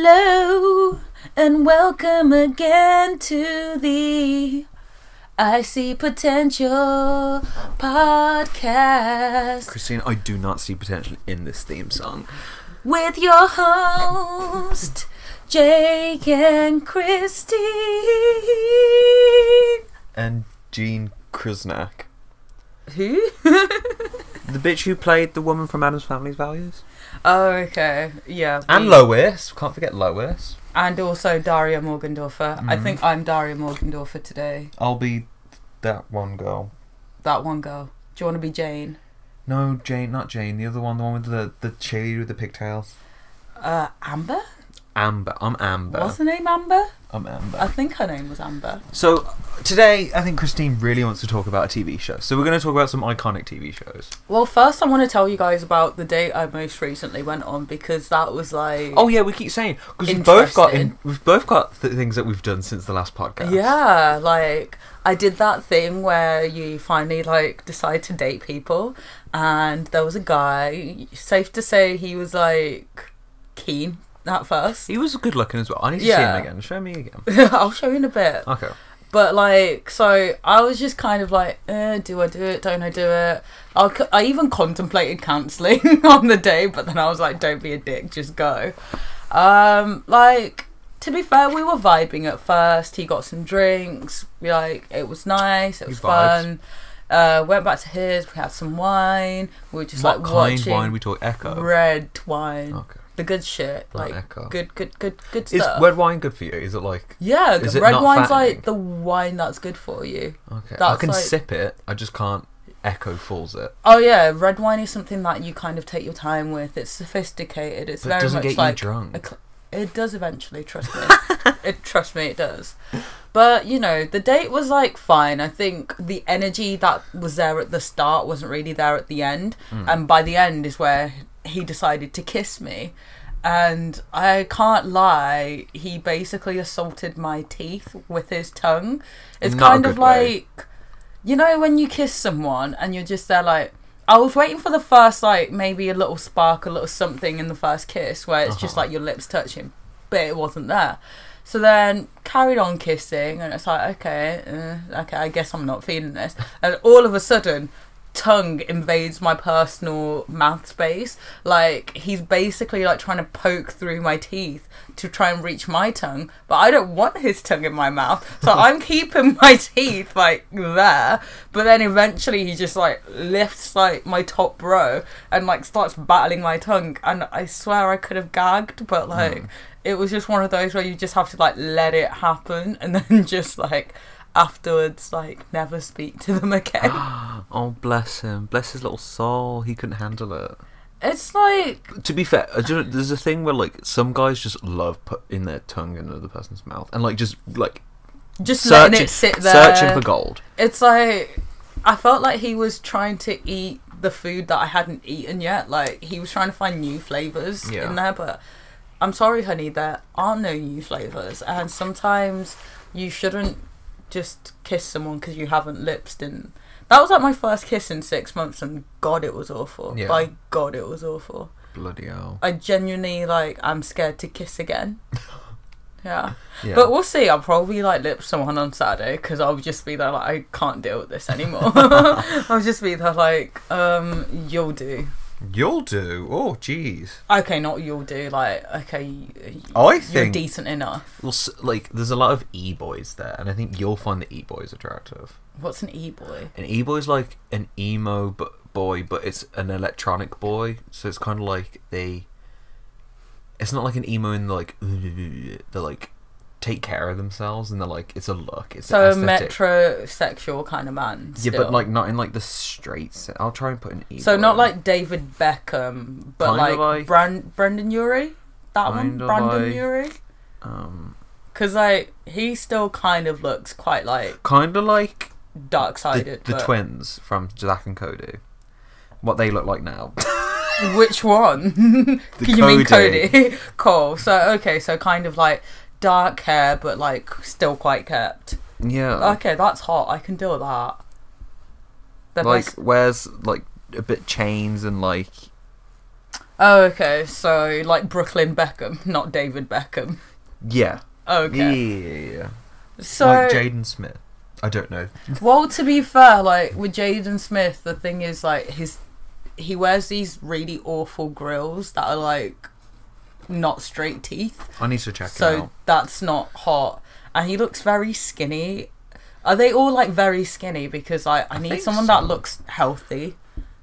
Hello and welcome again to the I See Potential podcast. Christine, I do not see potential in this theme song. With your host, Jake and Christine. And Jean Krusnak. Who? The bitch who played the woman from Addams Family's Values. Oh, okay. Yeah. And Lois. Can't forget Lois. And also Daria Morgendorfer. I think I'm Daria Morgendorfer today. I'll be that one girl. That one girl. Do you want to be Jane? No, Jane, not Jane. The other one, the one with the cheerleader with the pigtails. Amber? Amber. I'm Amber. What's her name, Amber? I'm Amber. I think her name was Amber. So, today, I think Christine really wants to talk about a TV show. So, we're going to talk about some iconic TV shows. Well, first I want to tell you guys about the date I most recently went on, because that was like... Oh, yeah, we keep saying. Because we've both got things that we've done since the last podcast. Yeah, like, I did that thing where you finally, like, decide to date people. And there was a guy, safe to say he was, like, keen at first. He was good looking as well. I need to see him again. Show me again. I'll show you in a bit. Okay. But, like, so I was just kind of like, do I do it? Don't I do it? I even contemplated cancelling on the day, but then I was like, don't be a dick, just go. Like, to be fair, we were vibing at first. He got some drinks. It was nice. It was fun. Went back to his. We had some wine. We were just what like kind watching. Wine we talk? Echo. Red wine. Okay. The good shit, like Echo. good stuff. Is red wine good for you? Is it like? Yeah, is it red not wine's fattening? like the wine that's good for you. Okay, That's I can like... sip it. I just can't echo falls it. Oh yeah, red wine is something that you kind of take your time with. It's sophisticated. It's but very it doesn't much get like you drunk. It does eventually. Trust me. Trust me, it does. But you know, the date was like fine. I think the energy that was there at the start wasn't really there at the end, and by the end is where he decided to kiss me. And I can't lie, he basically assaulted my teeth with his tongue. It's Not kind a of good way. like, you know, when you kiss someone and you're just there like, I was waiting for the first, like, maybe a little spark, a little something in the first kiss where it's just like your lips touching, but it wasn't there. So then carried on kissing, and it's like, okay, I guess I'm not feeling this. And all of a sudden, tongue invades my personal mouth space. Like, he's basically like trying to poke through my teeth to try and reach my tongue, but I don't want his tongue in my mouth, so I'm keeping my teeth like there. But then eventually he just like lifts like my top row and like starts battling my tongue, and I swear I could have gagged, but like it was just one of those where you just have to like let it happen and then just like afterwards, like, never speak to them again. Oh, bless him. Bless his little soul. He couldn't handle it. It's like... To be fair, there's a thing where, like, some guys just love putting their tongue in another person's mouth and, like, just letting it sit there. Searching for gold. It's like... I felt like he was trying to eat the food that I hadn't eaten yet. Like, he was trying to find new flavours in there, but I'm sorry, honey, there are no new flavours. And sometimes you shouldn't just kiss someone because you haven't lipped. And that was like my first kiss in 6 months, and God, it was awful. Yeah. By God, it was awful. Bloody hell. I genuinely, like, I'm scared to kiss again. Yeah. But we'll see. I'll probably like lip someone on Saturday, because I'll just be there like, I can't deal with this anymore. I'll just be there like, you'll do. You'll do? Oh, jeez. Okay, not you'll do. Like, okay, I think you're decent enough. Well, like, there's a lot of e-boys there, and I think you'll find the e-boys attractive. What's an e-boy? An e-boy's like an emo boy, but it's an electronic boy, so it's kind of like it's not like an emo in like they like take care of themselves, and they're like, it's a look, it's so aesthetic. A metrosexual kind of man still. Yeah, but like not in like the straight I'll try and put an emo. So not like David Beckham, but like Brendan Urie, that one, Brandon Urie. Because like he still kind of looks quite like dark-sided. The twins from Zack and Cody. What they look like now. Which one? You mean Cody? Cool. So okay, so kind of like dark hair, but like still quite kept. Yeah. Okay, that's hot. I can deal with that. Like wears like a bit chains and like Oh, okay. So like Brooklyn Beckham, not David Beckham. Yeah. Okay. Yeah. So Like Jaden Smith. I don't know. well, to be fair, like with Jaden Smith, the thing is like he wears these really awful grills that are like not straight teeth. I need to check it So out. that's not hot. And he looks very skinny. Are they all like very skinny? Because I need think someone so. that looks healthy.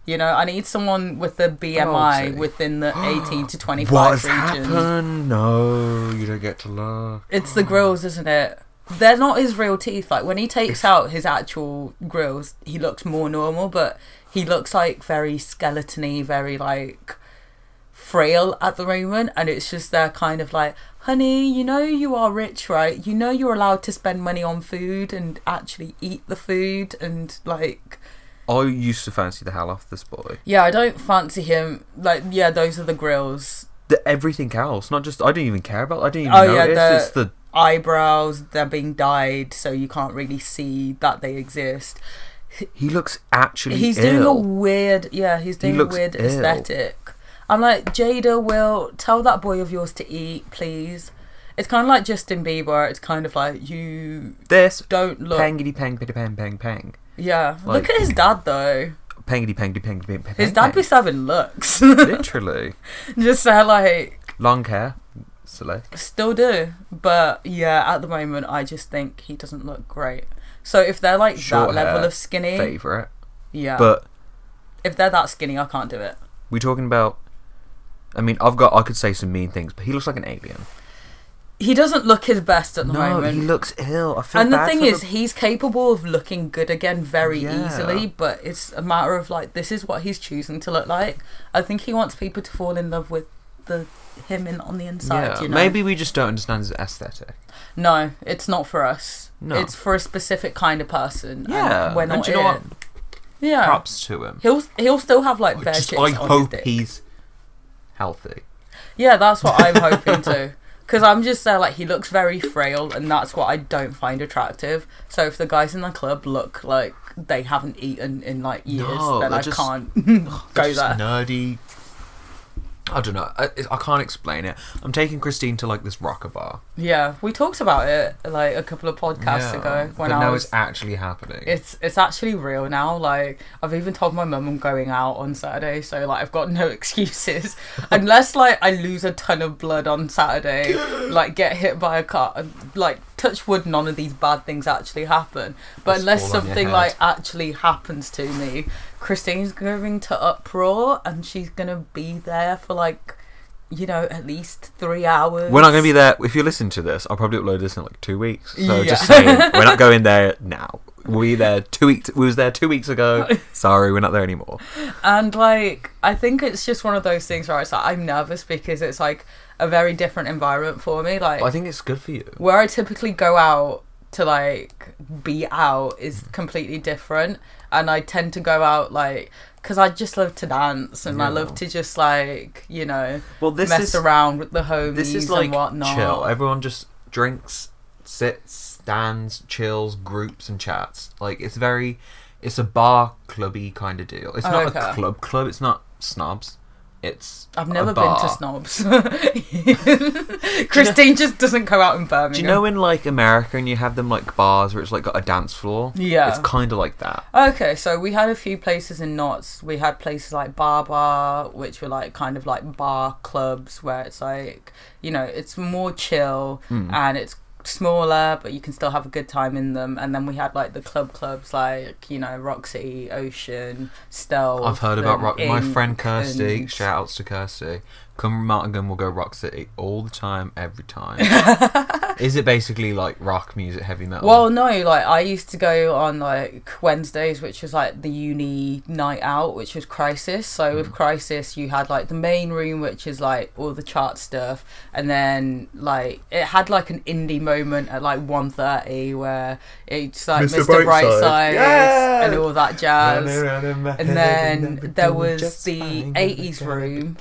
You know, I need someone with a BMI see. within the 18 to 25 What has region. happened? No, you don't get to laugh. It's the grills, isn't it? They're not his real teeth. Like when he takes out his actual grills, he looks more normal, but he looks like very skeletony, very like frail at the moment. And it's just they're kind of like, honey, you know you are rich, right? You know you're allowed to spend money on food and actually eat the food and like... I used to fancy the hell off this boy. Yeah, I don't fancy him. Like, yeah, those are the grills. Everything else, not just... I didn't even care about... I didn't even notice. It's the eyebrows, they're being dyed, so you can't really see that they exist. He looks actually He's ill. doing a weird... Yeah, he's doing a looks weird ill. aesthetic. I'm like, Jada, Will, tell that boy of yours to eat, please. It's kind of like Justin Bieber. It's kind of like, you This don't look... pangity pang pity pang pang pang. Yeah, Like- look at his dad, though. Pangity pangity pangity pang pang. His dad be having looks. Literally. Just like... Long hair. Select. Still do, but yeah, at the moment I just think he doesn't look great. So if they're like Short that level hair, of skinny, Favourite. yeah. But if they're that skinny, I can't do it. we talking about... I mean, I could say some mean things, but he looks like an alien. He doesn't look his best at the No, moment. he looks ill. I feel And the bad thing for is, he's capable of looking good again very Yeah. easily, but it's a matter of like, this is what he's choosing to look like. I think he wants people to fall in love with him on the inside. Yeah, You know? maybe we just don't understand his aesthetic. No, it's not for us. No. It's for a specific kind of person. Yeah, and we're not do you know what? it. Yeah, Props to him. he'll still have like bare Just, chicks I on his hope dick. he's healthy. Yeah, that's what I'm hoping to. Because I'm just there, like, he looks very frail, and that's what I don't find attractive. So if the guys in the club look like they haven't eaten in, like, years, No, then they're I just- can't They're go just there. nerdy. I don't know. I can't explain it. I'm taking Christine to like this rocker bar. Yeah, we talked about it, like, a couple of podcasts ago. When but I now was... it's actually happening. It's actually real now. Like, I've even told my mum I'm going out on Saturday, so like I've got no excuses unless like I lose a ton of blood on Saturday, like get hit by a car, and, like touch wood, none of these bad things actually happen. But Just unless fall on your something head. like actually happens to me, Christine's going to Uproar, and she's gonna be there for like, you know, at least 3 hours. We're not going to be there. If you listen to this, I'll probably upload this in like 2 weeks. So Yeah. just saying, we're not going there now. We'll be there 2 weeks. We was there 2 weeks ago. Sorry, we're not there anymore. And like, I think it's just one of those things where it's like I'm nervous because it's like a very different environment for me. Like, I think it's good for you. where I typically go out to like be out is completely different, and I tend to go out like because I just love to dance and I Yeah. love to just like, you know, Well, this mess is around with the homies this is like and whatnot. chill. Everyone just drinks, sits, stands, chills, groups, and chats. Like it's a bar clubby kind of deal. It's not Okay. a club. It's not snobs. It's I've a never been to bar. snobs. Christine just doesn't go out in Birmingham. Do you know in like America and you have them like bars where it's like got a dance floor? Yeah. It's kind of like that. Okay, so we had a few places in Knots. We had places like Bar, which were like kind of like bar clubs where it's like, you know, it's more chill and it's smaller, but you can still have a good time in them. And then we had like the clubs like, you know, Rock City, Ocean, Stealth. I've heard about Rock. My Ink friend Kirsty, and- shout outs to Kirsty. Come from Nottingham, we'll go Rock City all the time, every time. Is it basically like rock music, heavy metal? Well, no, like I used to go on like Wednesdays, which was like the uni night out, which was Crisis. So with Crisis, you had like the main room, which is like all the chart stuff, and then like it had like an indie moment at like 1:30 where it's like Mr. Brightside, and all that jazz. And then there was the 80s room,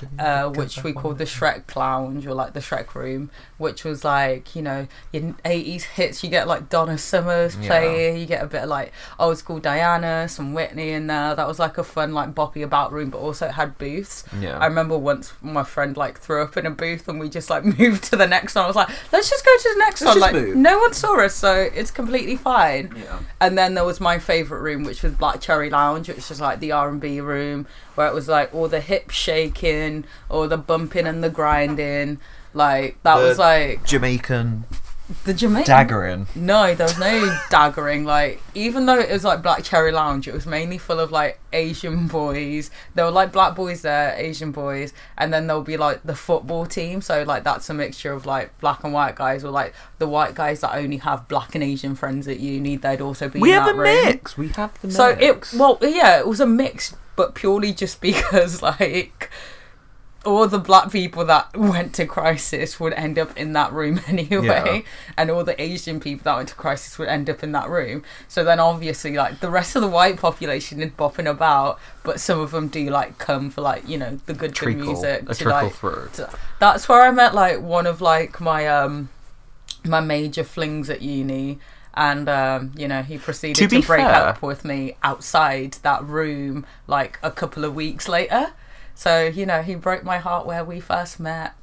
which we called the Shrek Lounge, or like the Shrek room, which was like, you know, your 80s hits. You get like Donna Summers playing, you get a bit of like old school Diana, some Whitney in there. That was like a fun like boppy about room, but also it had booths. I remember once my friend like threw up in a booth and we just like moved to the next one. I was like, let's just go to the next one. Like move. No one saw us, so it's completely fine. And then there was my favourite room, which was Black Cherry Lounge, which was like the R&B room, where it was like all the hip shaking, or the bumping and the grinding. Like that was like Jamaican. The Jamaican daggering. No, there was no daggering. Like, even though it was like Black Cherry Lounge, it was mainly full of like Asian boys. There were like black boys there, Asian boys, and then there'll be like the football team. So like that's a mixture of like black and white guys, or like the white guys that only have black and Asian friends at uni. They'd also be. We in have that a room. mix. We have the mix. So it was a mix, but purely just because like all the black people that went to Crisis would end up in that room anyway, and all the Asian people that went to Crisis would end up in that room. So then obviously like the rest of the white population is bopping about, but some of them do like come for like, you know, the good music to like through. That's where I met like one of like my my major flings at uni. And, you know, he proceeded to break up with me outside that room like a couple of weeks later. So, you know, he broke my heart where we first met.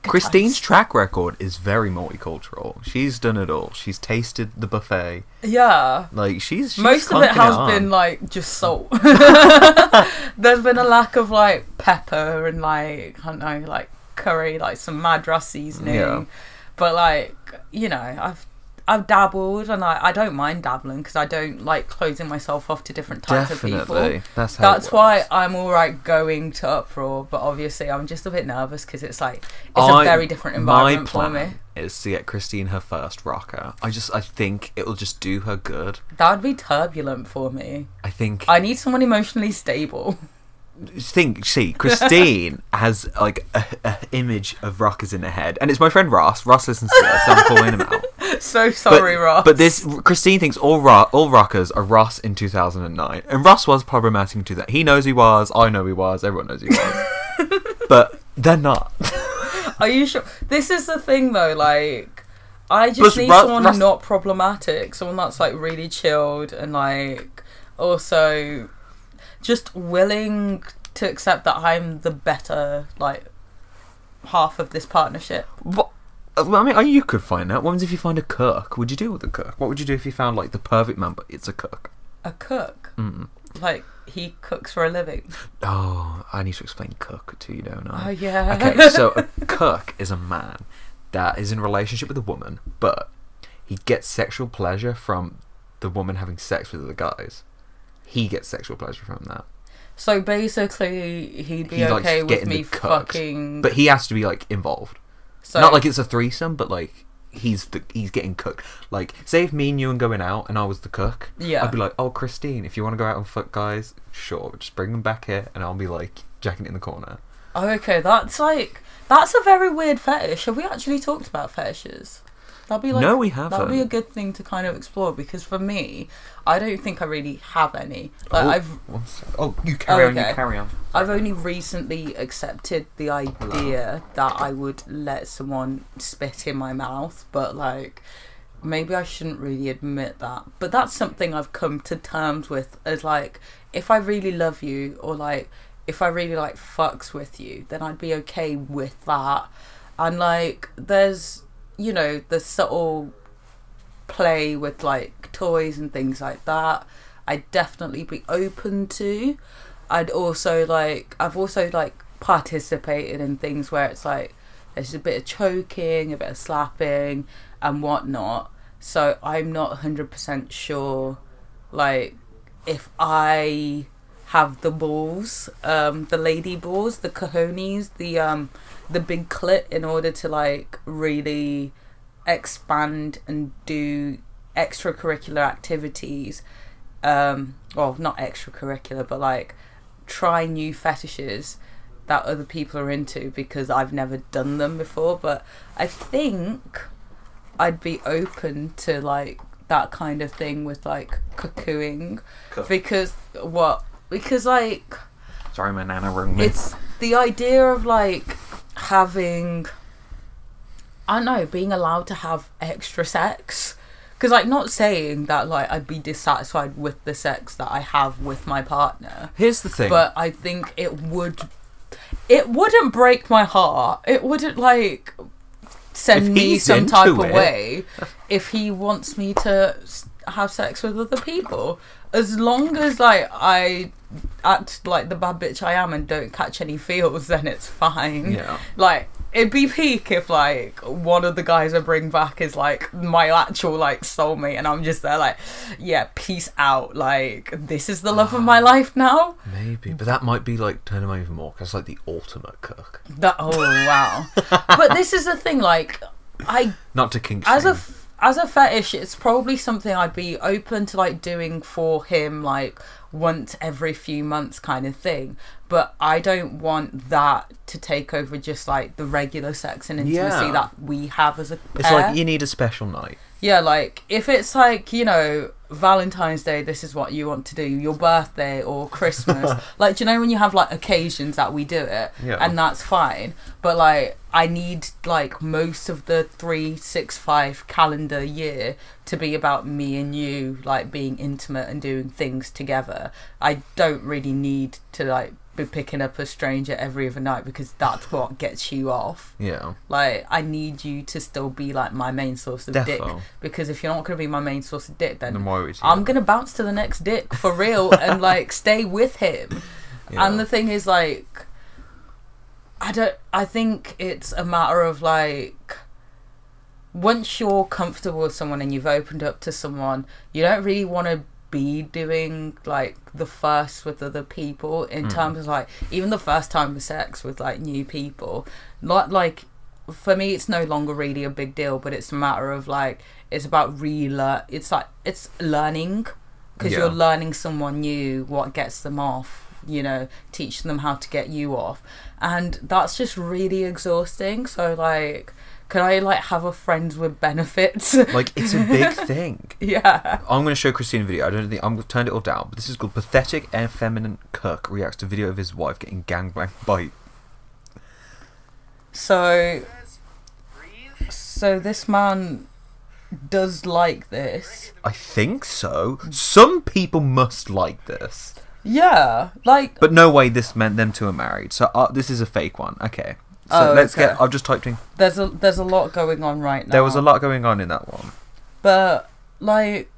Christine's track record is very multicultural. She's done it all. She's tasted the buffet. Yeah. Like, she's most of it has been, like, just salt. There's been a lack of, like, pepper and, like, I don't know, like, curry, like, some madras seasoning. Yeah. But, like, you know, I've dabbled, and I don't mind dabbling because I don't like closing myself off to different types of people. That's why I'm alright going to Uproar, but obviously I'm just a bit nervous because it's like a very different environment for me. My plan is to get Christine her first rocker. I think it'll just do her good. That would be turbulent for me. I think I need someone emotionally stable. Christine has like a image of rockers in her head, and it's my friend Ross listens to this, so I'm calling him out. So sorry, Ross, but this Christine thinks all rockers are Ross in 2009, and Ross was problematic in 2000. He knows he was, I know he was, everyone knows he was. But they're not. Are you sure? This is the thing though, like I just need someone not problematic, someone that's like really chilled and like also just willing to accept that I'm the better, like, half of this partnership. What? Well, I mean, you could find out. What happens if you find a cook? Would you deal with a cook? What would you do if you found, like, the perfect man, but it's a cook? A cook? Like, he cooks for a living? Oh, I need to explain cook to you, don't I? Oh, yeah. Okay, so a cook is a man that is in a relationship with a woman, but he gets sexual pleasure from the woman having sex with other guys. He gets sexual pleasure from that. So basically, he'd be okay with me fucking... But he has to be, like, involved. So, not like it's a threesome, but, like, he's getting cooked. Like, say if me and you were going out and I was the cook, I'd be like, oh, Christine, if you want to go out and fuck guys, sure, just bring them back here, and I'll be, like, jacking it in the corner. Oh, okay, that's a very weird fetish. Have we actually talked about fetishes? No, we haven't. That'd be a good thing to kind of explore, because for me, I don't think I really have any. Like you carry on. I've only recently accepted the idea that I would let someone spit in my mouth, but like maybe I shouldn't really admit that. But that's something I've come to terms with as like, if I really love you, or like if I really like fucks with you, then I'd be okay with that. And like there's, you know, the subtle play with like toys and things like that, I'd definitely be open to. I've also like participated in things where it's like there's a bit of choking, a bit of slapping and whatnot. So I'm not 100% sure like if I have the balls, the lady balls, the cojones, the big clit in order to like really expand and do extracurricular activities, well, not extracurricular, but like try new fetishes that other people are into, because I've never done them before. But I think I'd be open to like that kind of thing with like cuckooing. Cool. Because like Sorry, my nana rung me. it's the idea of like having, I don't know, being allowed to have extra sex. Because, like, not saying that, like, I'd be dissatisfied with the sex that I have with my partner. Here's the thing. But I think it wouldn't break my heart. It wouldn't, like, send me some type of way if he wants me to have sex with other people. As long as, like, I act like the bad bitch I am and don't catch any feels, then it's fine. Yeah. Like, it'd be peak if, like, one of the guys I bring back is, like, my actual, like, soulmate, and I'm just there, like, yeah, peace out. Like, this is the love of my life now. Maybe, but that might be, like, turn him on even more, because, like, the ultimate cook. Oh, wow. But this is the thing, like, Not to kink as shame. as a fetish, it's probably something I'd be open to, like, doing for him, like, once every few months kind of thing. But I don't want that to take over just, like, the regular sex and intimacy that we have as a pair. It's like, you need a special night. Yeah, like, if it's like, you know, Valentine's Day, this is what you want to do, your birthday or Christmas. Like, do you know when you have, like, occasions that we do it? Yeah. And that's fine. But, like, I need, like, most of the 365 calendar year to be about me and you, like, being intimate and doing things together. I don't really need to, like, be picking up a stranger every other night, because that's what gets you off. Yeah. Like, I need you to still be, like, my main source of dick. Because if you're not going to be my main source of dick, then I'm going to bounce to the next dick for real and, like, stay with him. Yeah. And the thing is, like, I think it's a matter of, like, once you're comfortable with someone and you've opened up to someone, you don't really want to be doing, like, the first with other people in terms of, like, even the first time of sex with, like, new people. Not, like, for me, it's no longer really a big deal, but it's a matter of, like, it's about it's like, it's learning, because you're learning someone new, what gets them off, you know, teaching them how to get you off, and that's just really exhausting. So, like, can I, like, have a friends with benefits? Like, it's a big thing. Yeah. I'm going to show Christine a video. I don't think I'm turned it all down, but this is called Pathetic and Feminine Cook reacts to video of his wife getting gangbanged by. So this man does like this. I think so. Some people must like this. Yeah, like. But no way this meant them two are married. So this is a fake one. Okay. So let's get. I've just typed in. There's a lot going on right now. There was a lot going on in that one. But, like,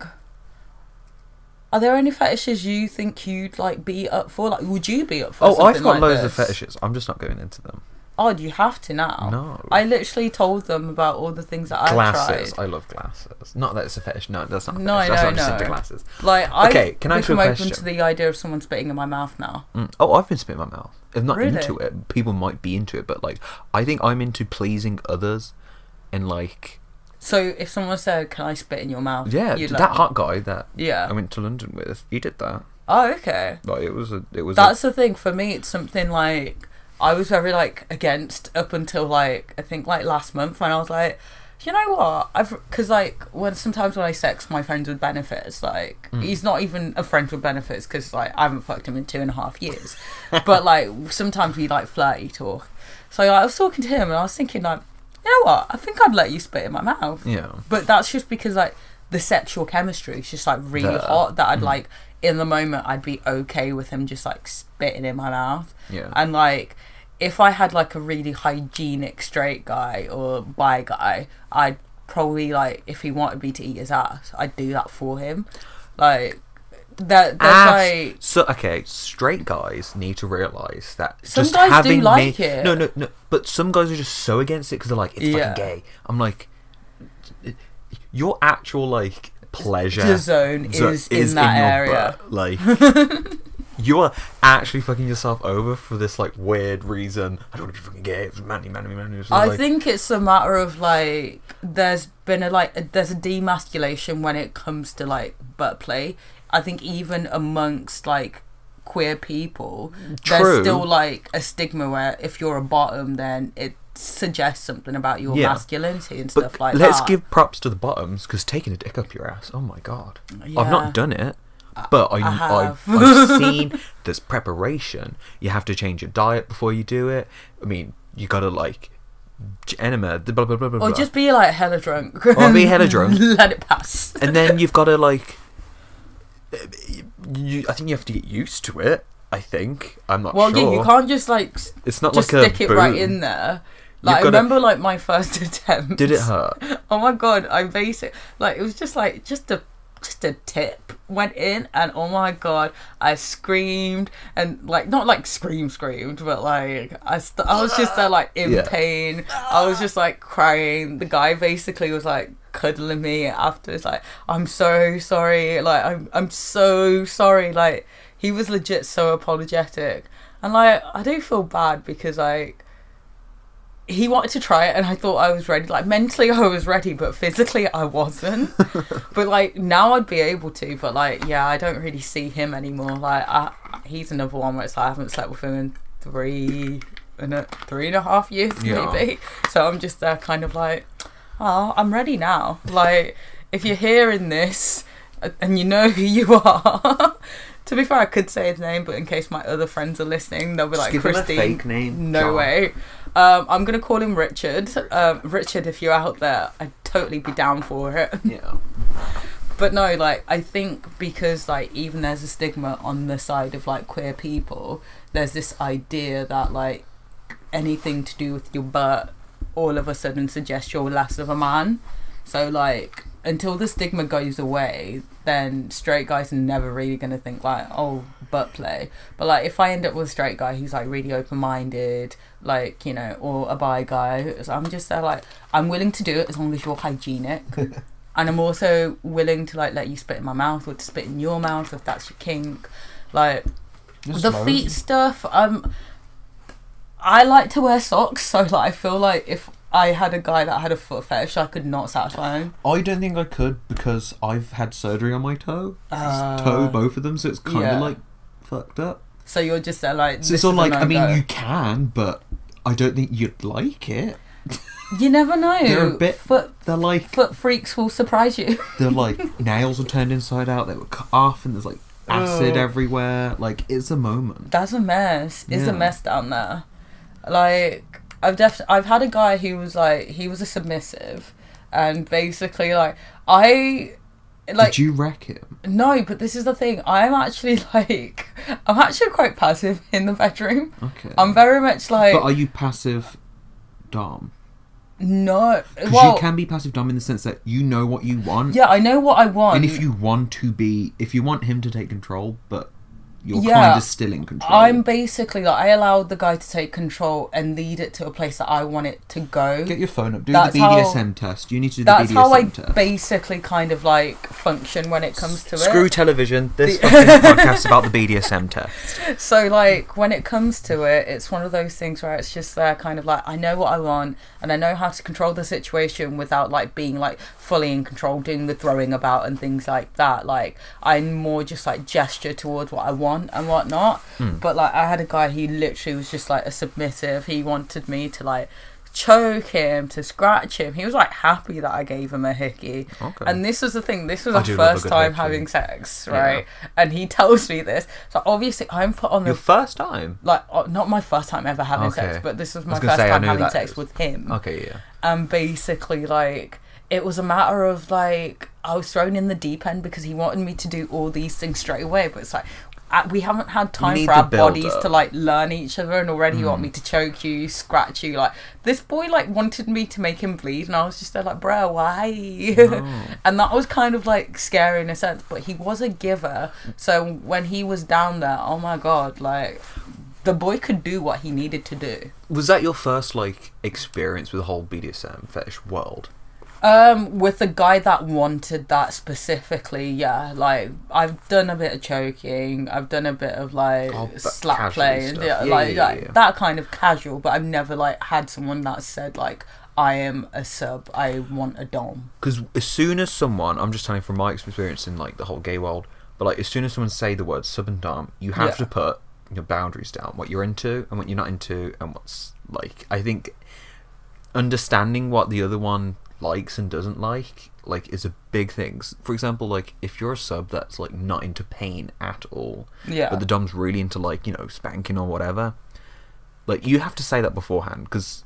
are there any fetishes you think you'd, like, be up for? Like, would you be up for? Oh, I've got like loads this? of fetishes. I'm just not going into them. Oh, do you have to now? No. I literally told them about all the things that I've glasses. tried. I love glasses. Not that it's a fetish. No, that's not a fetish. No, that's no, not just no. into glasses. Like, okay, can I ask you a question? I'm open to the idea of someone spitting in my mouth now. Oh, I've been spitting in my mouth. I'm not Really? into it. People might be into it, but, like, I think I'm into pleasing others, and, like. So if someone said, "Can I spit in your mouth?" Yeah, you'd that like, hot guy that yeah, I went to London with, he did that. Oh, okay. Like, it was. That's the thing for me. It's something like I was very, like, against up until, like, I think, like, last month, when I was like, you know what? Because, like, sometimes when I sex my friends with benefits, like, he's not even a friend with benefits, because, like, I haven't fucked him in 2.5 years. But, like, sometimes we, like, flirty talk. So, like, I was talking to him and I was thinking, like, you know what? I think I'd let you spit in my mouth. Yeah. But that's just because, like, the sexual chemistry is just, like, really hot, that I'd, like, in the moment, I'd be okay with him just, like, spitting in my mouth. Yeah. And, like, if I had, like, a really hygienic straight guy or bi guy, I'd probably, like, if he wanted me to eat his ass, I'd do that for him. Like, there's like. So, okay, straight guys need to realise that Some just guys having do like it. No. But some guys are just so against it because they're like, it's fucking gay. I'm like, your actual, like, pleasure. The zone is in that area. Butt. Like. You are actually fucking yourself over for this, like, weird reason. I don't want to be fucking gay. It was manly. I think it's a matter of, like, there's been there's a demasculation when it comes to, like, butt play. I think even amongst, like, queer people, there's still, like, a stigma where if you're a bottom, then it's suggest something about your Yeah. masculinity and But stuff like let's that. give props to the bottoms, because taking a dick up your ass, oh my god. Yeah. I've not done it, but have. I've seen there's preparation. You have to change your diet before you do it. I mean, you gotta like enema, blah blah blah blah. Or just be like hella drunk. Or be hella drunk. Let it pass. And then you've got to like, I think you have to get used to it. I think I'm not sure. Well, yeah, you can't just like It's not just like stick a it boom. right in there. Like I remember, like my first attempt. Did it hurt? Oh my god! I basically like it was just like just a tip went in, and oh my god, I screamed and like not like screamed, but like I was just there like in pain. I was just like crying. The guy basically was like cuddling me afterwards, like I'm so sorry, like I'm so sorry. Like he was legit so apologetic, and like I do feel bad because like. He wanted to try it and I thought I was ready. Like mentally I was ready, but physically I wasn't. But like now I'd be able to, but like yeah, I don't really see him anymore. Like he's another one where it's like I haven't slept with him in 3.5 years maybe. So I'm just there kind of like, oh, I'm ready now. Like if you're hearing this and you know who you are. To be fair, I could say his name, but in case my other friends are listening, they'll be like, give him a Christine. fake name. No John. way. I'm going to call him Richard. Richard, if you're out there, I'd totally be down for it. Yeah. But no, like, I think because, like, even there's a stigma on the side of, like, queer people, there's this idea that, like, anything to do with your butt all of a sudden suggests you're less of a man. So, like, until the stigma goes away, then straight guys are never really going to think like, oh, butt play. But like if I end up with a straight guy who's like really open-minded, like, you know, or a bi guy, so I'm just there like, I'm willing to do it as long as you're hygienic. And I'm also willing to like let you spit in my mouth or to spit in your mouth if that's your kink. Like Just the feet stuff, I like to wear socks, so like I feel like if I had a guy that had a foot fetish, I could not satisfy him. I don't think I could because I've had surgery on my toe. Both of them, so it's kind of like fucked up. So you're just there like. So it's all like, I mean, you can, but I don't think you'd like it. You never know. They're a bit. They're like foot freaks will surprise you. They're like nails are turned inside out. They were cut off, and there's like acid everywhere. Like it's a moment. That's a mess. It's a mess down there. Like. I've had a guy who was like, he was a submissive, and basically like did you wreck him? No, but this is the thing. I'm actually quite passive in the bedroom. Okay. I'm very much like. But are you passive dom? No. Because Well, you can be passive dom in the sense that you know what you want. yeah, I know what I want. And if you want him to take control, but you're kind of still in control. I'm basically like, I allowed the guy to take control and lead it to a place that I want it to go. Get your phone up. Do the BDSM test. You need to do the BDSM test. That's how I basically kind of like function when it comes to Screw it. television. This fucking podcast is about the BDSM test. So like when it comes to it, it's one of those things where it's just there kind of like, I know what I want and I know how to control the situation without like being like fully in control, doing the throwing about and things like that. Like I'm more just like gesture towards what I want and whatnot. But like I had a guy who literally was just like a submissive. He wanted me to like choke him, to scratch him. He was like happy that I gave him a hickey. Okay. And this was the thing, this was our first time having sex, right? Yeah. And he tells me this, so obviously I'm put on the... Your first time? Like not my first time ever having sex, but this was my first time having sex with him. Okay, yeah. And basically like it was a matter of like I was thrown in the deep end because he wanted me to do all these things straight away, but it's like we haven't had time for our bodies to like learn each other, and already you want me to choke you, scratch you. Like this boy like wanted me to make him bleed, and I was just there like, bro, why? No. And that was kind of like scary in a sense, but he was a giver, so when he was down there, oh my god, like the boy could do what he needed to do. Was that your first like experience with the whole BDSM fetish world? With the guy that wanted that specifically, yeah. Like I've done a bit of choking, I've done a bit of like slap play and that kind of casual, but I've never like had someone that said like, I am a sub, I want a dom. Because as soon as someone, I'm just telling from my experience in like the whole gay world, but like as soon as someone say the word sub and dom, you have to put your boundaries down, what you're into and what you're not into, and what's like, I think understanding what the other one likes and doesn't like is a big thing. For example, like if you're a sub that's like not into pain at all, Yeah. but the dom's really into like, you know, spanking or whatever, like you have to say that beforehand, because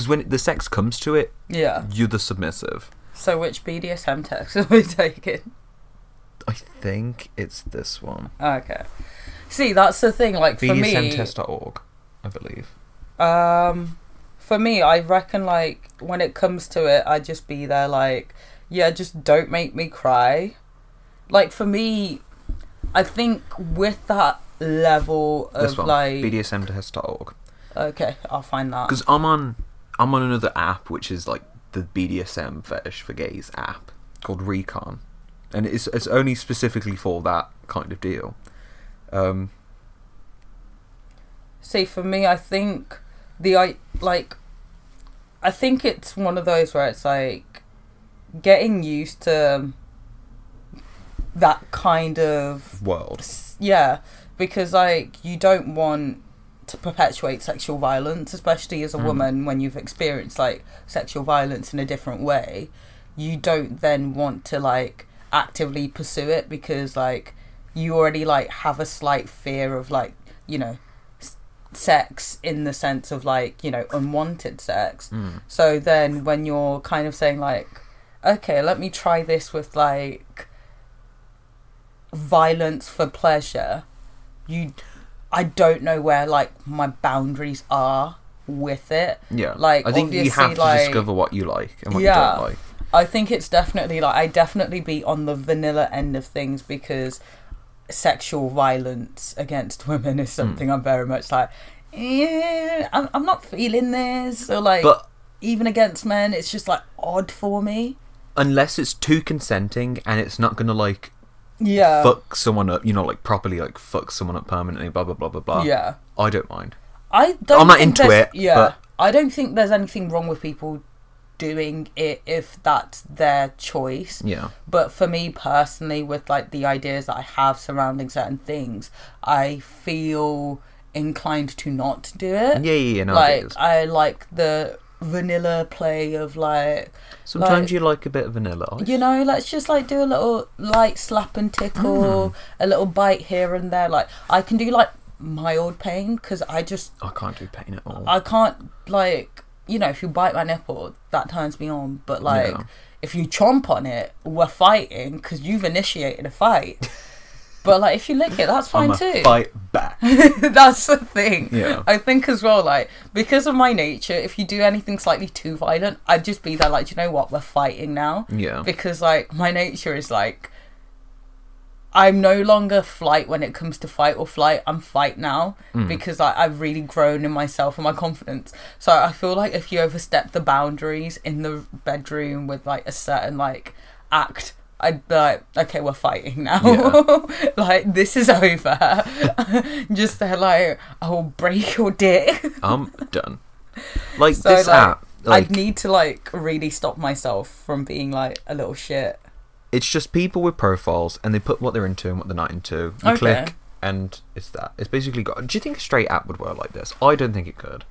when the sex comes to it, Yeah. you're the submissive. So which BDSM text are we taking? I think it's this one. Okay. See, that's the thing. Like for me, BDSMtest.org, I believe. For me, I reckon like when it comes to it, I just be there like, yeah, just don't make me cry. Like for me, I think with that level of This one, like BDSMtest.org. Okay, I'll find that. Because I'm on another app which is like the BDSM Fetish for Gays app called Recon, and it's only specifically for that kind of deal. See, for me, I think I think it's one of those where it's like getting used to that kind of world. Yeah, because like you don't want to perpetuate sexual violence, especially as a woman when you've experienced like sexual violence in a different way. You don't then want to like actively pursue it because like you already like have a slight fear of like, you know, sex in the sense of like, you know, unwanted sex. So then when you're kind of saying like, okay, let me try this with like violence for pleasure, I don't know where like my boundaries are with it. Yeah, like I think you have to like, discover what you like and what you don't like. I think it's definitely like I definitely be on the vanilla end of things because sexual violence against women is something I'm very much like, I'm not feeling this, or like, but even against men, it's just like odd for me. Unless it's too consenting and it's not gonna like, fuck someone up, you know, like properly like fuck someone up permanently, blah blah blah blah blah. Yeah, I don't mind. I'm not into it. Yeah, but I don't think there's anything wrong with people doing it if that's their choice. Yeah. But for me personally, with like the ideas that I have surrounding certain things, I feel inclined to not do it. Yeah, no, like I like the vanilla play of like sometimes you like a bit of vanilla, you know, let's just like do a little light slap and tickle, a little bite here and there. Like I can do like mild pain because I can't do pain at all. I can't, like, you know, if you bite my nipple, that turns me on, but like if you chomp on it, we're fighting because you've initiated a fight. But like if you lick it, that's fine too. Fight back. That's the thing. Yeah. I think as well, like, because of my nature, if you do anything slightly too violent, I'd just be there like, do you know what, we're fighting now. Yeah. Because like my nature is like, I'm no longer flight when it comes to fight or flight. I'm fight now because I've really grown in myself and my confidence. So I feel like if you overstep the boundaries in the bedroom with like a certain like act, I'd be like, okay, we're fighting now. Yeah. Like, this is over. Just they're like, I will break your dick. I'm done. Like, so, this like, app. Like, I'd need to, like, really stop myself from being, like, a little shit. It's just people with profiles, and they put what they're into and what they're not into. You click, and it's that. It's basically got... Do you think a straight app would work like this? I don't think it could.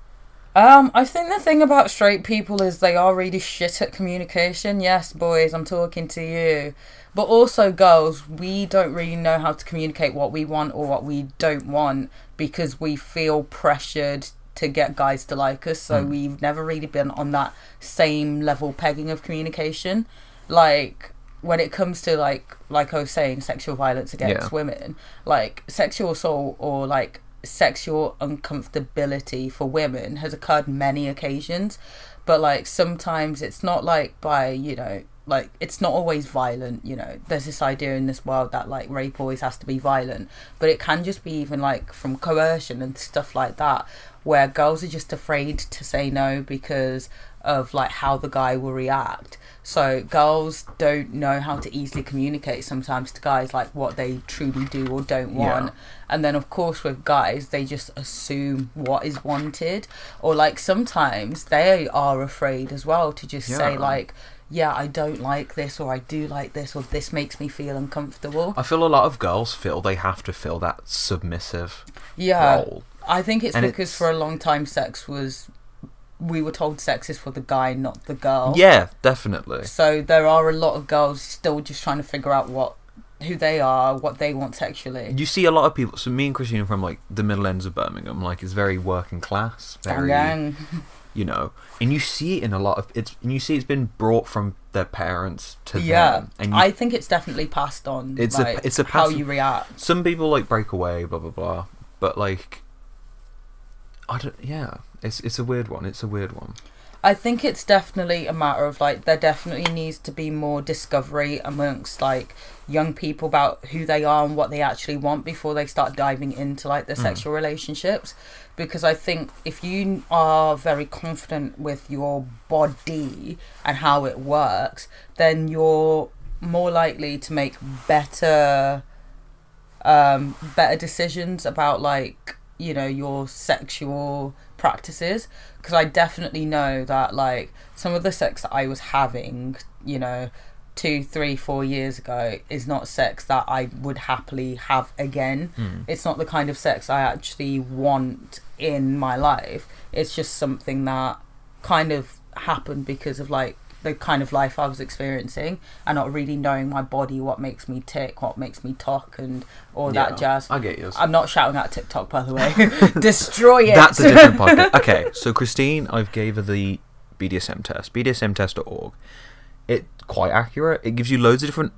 I think the thing about straight people is they are really shit at communication. Yes, boys, I'm talking to you. But also, girls, we don't really know how to communicate what we want or what we don't want because we feel pressured to get guys to like us. So we've never really been on that same level pegging of communication. Like, when it comes to, like I was saying, sexual violence against women, like, sexual assault or, like, sexual uncomfortability for women has occurred many occasions, but like sometimes it's not like by, you know, like it's not always violent. You know, there's this idea in this world that like rape always has to be violent, but it can just be even like from coercion and stuff like that, where girls are just afraid to say no because of like how the guy will react. So girls don't know how to easily communicate sometimes to guys like what they truly do or don't want. And then of course with guys, they just assume what is wanted, or like sometimes they are afraid as well to just say like, yeah, I don't like this, or I do like this, or this makes me feel uncomfortable. I feel a lot of girls feel they have to fill that submissive role. I think it's because for a long time sex was we were told sex is for the guy, not the girl. Yeah, definitely. So there are a lot of girls still just trying to figure out who they are, what they want sexually. You see a lot of people. So me and Christine are from like the middle ends of Birmingham. Like it's very working class, very, you know. And you see it in a lot of it's been brought from their parents to them. And I think it's definitely passed on. It's like, a how you react. Some people like break away, blah blah blah. But like, I don't. Yeah, it's a weird one. It's a weird one. I think it's definitely a matter of like there definitely needs to be more discovery amongst like young people about who they are and what they actually want before they start diving into like their sexual relationships, because I think if you are very confident with your body and how it works, then you're more likely to make better decisions about like, you know, your sexual practices. Because I definitely know that like some of the sex that I was having, you know, 2, 3, 4 years ago is not sex that I would happily have again. It's not the kind of sex I actually want in my life. It's just something that kind of happened because of like the kind of life I was experiencing and not really knowing my body, what makes me tick, what makes me talk and all that jazz. I get you. I'm not shouting at TikTok, by the way. Destroy it. That's a different podcast. Okay, so Christine, I've gave her the BDSM test, bdsmtest.org. It's quite accurate. It gives you loads of different,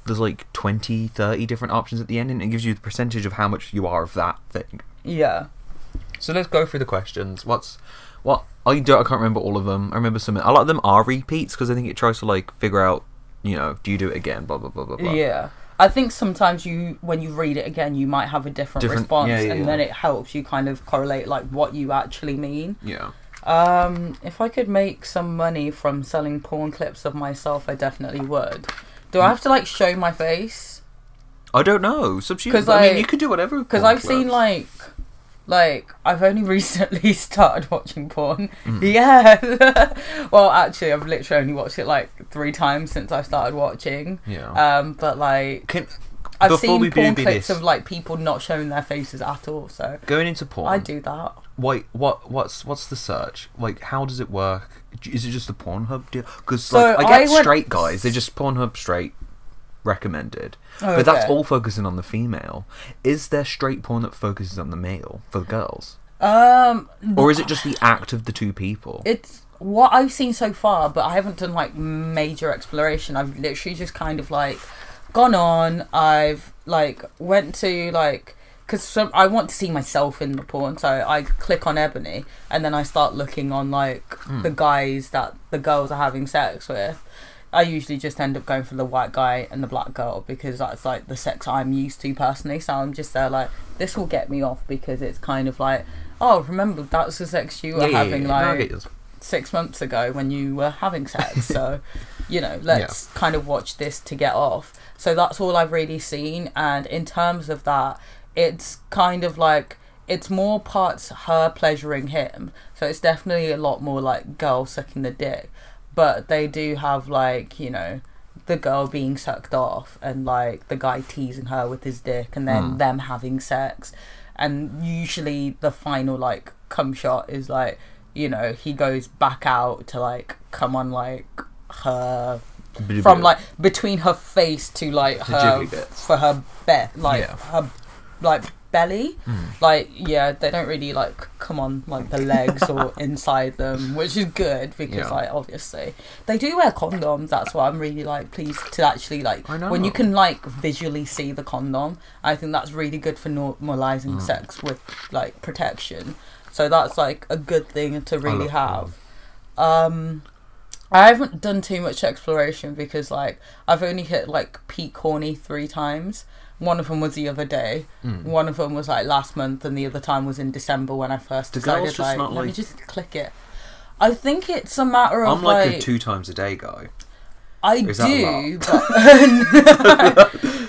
there's like 20, 30 different options at the end, and it gives you the percentage of how much you are of that thing. Yeah. So let's go through the questions. I can't remember all of them. I remember some. A lot of them are repeats because I think it tries to like figure out, you know, do you do it again? Blah blah blah blah blah. Yeah, I think sometimes when you read it again, you might have a different response, and then it helps you kind of correlate like what you actually mean. Yeah. If I could make some money from selling porn clips of myself, I definitely would. Do I have to like show my face? I don't know. I mean, you could do whatever. Because I've seen like I've only recently started watching porn. Yeah. Well, actually, I've literally only watched it like 3 times since I started watching. Yeah. But like I've seen porn clips of like people not showing their faces at all. So going into porn, I do that. Wait, what's the search? Like, how does it work? Is it just the Pornhub deal? Because like I get straight guys, they just Pornhub straight recommended. But that's all focusing on the female. Is there straight porn that focuses on the male for the girls? Or is it just the act of the two people? It's what I've seen so far, but I haven't done like major exploration. I've literally just kind of like gone on. I've like went to like, because I want to see myself in the porn, so I click on Ebony and then I start looking on like the guys that the girls are having sex with. I usually just end up going for the white guy and the black girl because that's like the sex I'm used to personally. So I'm just there like, this will get me off because it's kind of like, oh, remember that's the sex you were having like 6 months ago when you were having sex. So, you know, let's kind of watch this to get off. So that's all I've really seen. And in terms of that, it's kind of like, it's more parts her pleasuring him. So it's definitely a lot more like girl sucking the dick. But they do have, like, you know, the girl being sucked off and, like, the guy teasing her with his dick and then them having sex. And usually the final, like, cum shot is, like, you know, he goes back out to, like, come on, like, her... From, like, between her face to, like, her... For her her, like, belly. Like, yeah, they don't really like come on like the legs or inside them, which is good because like obviously they do wear condoms. That's why I'm really like pleased to actually like when you can like visually see the condom. I think that's really good for normalizing sex with like protection. So that's like a good thing to really have. I haven't done too much exploration because like I've only hit like peak horny 3 times. One of them was the other day. One of them was like last month, and the other time was in December when I first decided like, let me just click it. I think it's a matter of I'm like a 2 times a day guy. I do, but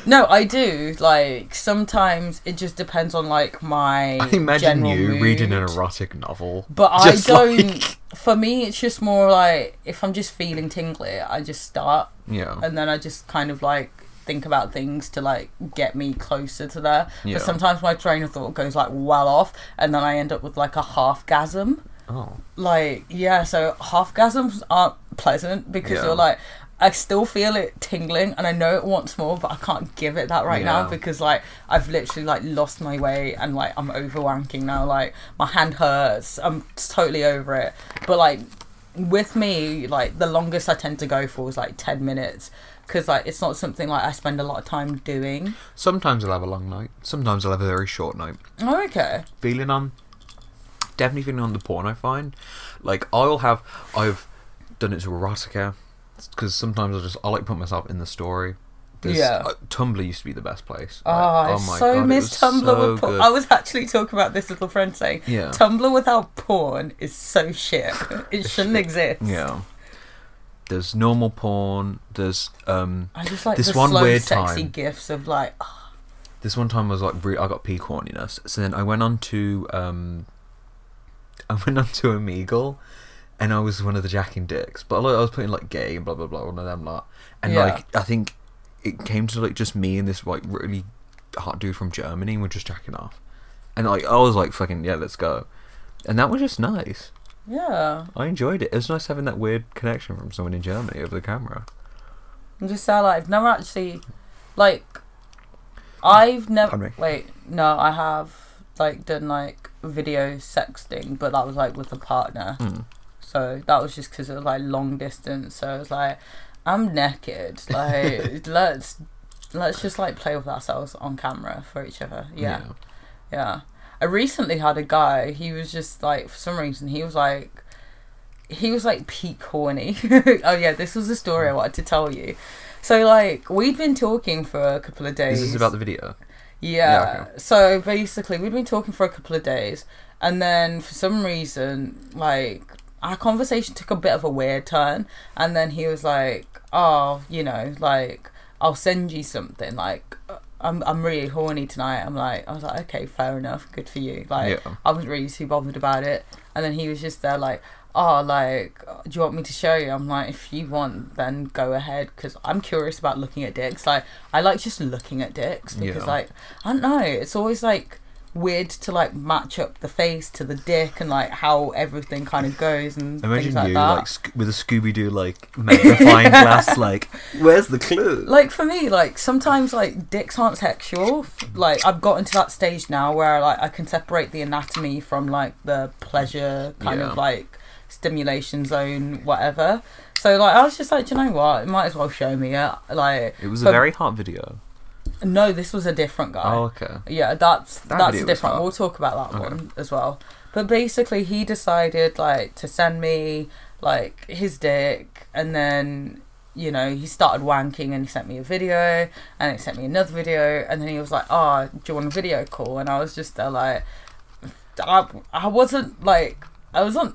no, I do. Like sometimes it just depends on like my. I imagine you mood. reading an erotic novel, but I don't. Like... For me, it's just more like if I'm just feeling tingly, I just start. Yeah, and then I just kind of like think about things to like get me closer to there. But sometimes my train of thought goes like well off, and then I end up with like a half-gasm. Oh. Like, yeah, so half-gasms aren't pleasant because Yeah. you're like, I still feel it tingling and I know it wants more, but I can't give it that right now Yeah. because, like, I've literally, like, lost my way and, like, I'm over-wanking now. Like, my hand hurts. I'm totally over it. But, like, with me, like, the longest I tend to go for is, like, 10 minutes because, like, it's not something, like, I spend a lot of time doing. Sometimes I'll have a long night. Sometimes I'll have a very short night. Oh, okay. Definitely feeling on the porn, I find. Like, I've done it to erotica, because sometimes I like put myself in the story. Tumblr used to be the best place. Oh, Like, I so miss Tumblr with porn. I was actually talking about this with a friend saying, Tumblr without porn is so shit. It shouldn't exist. Yeah. There's normal porn. There's I just like this the one slow, weird sexy time. gifs of like. This one time I was like, I got peak horniness. So then I went on to Omegle, and I was one of the jacking dicks. But I was putting like gay and blah blah blah, one of them lot. And like I think it came to like just me and this like really hot dude from Germany, and we're just jacking off. And like I was like, fucking yeah, let's go. And that was just nice. Yeah. I enjoyed it. It was nice having that weird connection from someone in Germany over the camera. I'm just saying, like, I've never actually, like, I've never. Pardon me. Wait, no, I have like done like video sexting, but that was like with a partner. So that was just because it was like long distance. So it was like, I'm naked. Like, let's just like play with ourselves on camera for each other. Yeah. I recently had a guy. He was just like, for some reason, he was like peak horny. Oh yeah, this was the story I wanted to tell you. So like, we'd been talking for a couple of days. Is this about the video? Yeah. Okay. So basically, we'd been talking for a couple of days, and then for some reason, like, our conversation took a bit of a weird turn, and then he was like, "Oh, you know, like, I'll send you something. Like, I'm really horny tonight." I was like, "Okay, fair enough. Good for you." Like, I wasn't really too bothered about it, and then he was just there like, "Oh, like, do you want me to show you?" I'm like, "If you want, then go ahead," because I'm curious about looking at dicks. Like, I like just looking at dicks because, like, I don't know, it's always like weird to like match up the face to the dick and like how everything kind of goes and things like that. Like with a Scooby-Doo like magnifying glass, like, where's the clue? Like, for me, like, sometimes like dicks aren't sexual. Like, I've gotten to that stage now where like I can separate the anatomy from like the pleasure kind of like stimulation zone, whatever. So like, I was just like, do you know what? It might as well show me it. Like, it was a very hot video. No, this was a different guy. Oh, okay. Yeah, that's a different. hot. We'll talk about that one as well. But basically, he decided like to send me like his dick, and then, you know, he started wanking, and he sent me a video, and he sent me another video, and then he was like, "Oh, do you want a video call?" And I was just there like, I wasn't like, I wasn't.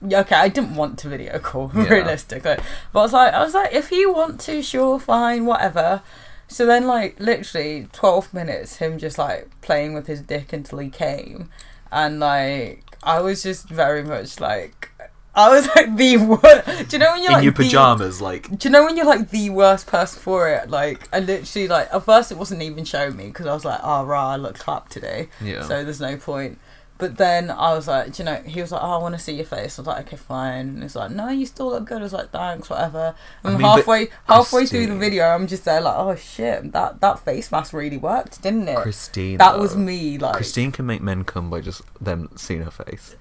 Okay, I didn't want to video call realistically, but I was like, if you want to, sure, fine, whatever. So then, like, literally 12 minutes, him just, like, playing with his dick until he came. And, like, I was just very much, like, I was, like, the worst. Do you know when you're, like... In your pyjamas, like... Do you know when you're, like, the worst person for it? Like, I literally, like, at first it wasn't even showing me, because I was like, oh, rah, I look clapped today. Yeah. So there's no point. But then I was like, do you know, he was like, oh, I want to see your face. I was like, okay, fine. And he's like, no, you still look good. I was like, thanks, whatever. And halfway through the video, I'm just there like, oh shit, that face mask really worked, didn't it? Christine. That was me. Like, Christine can make men come by just them seeing her face.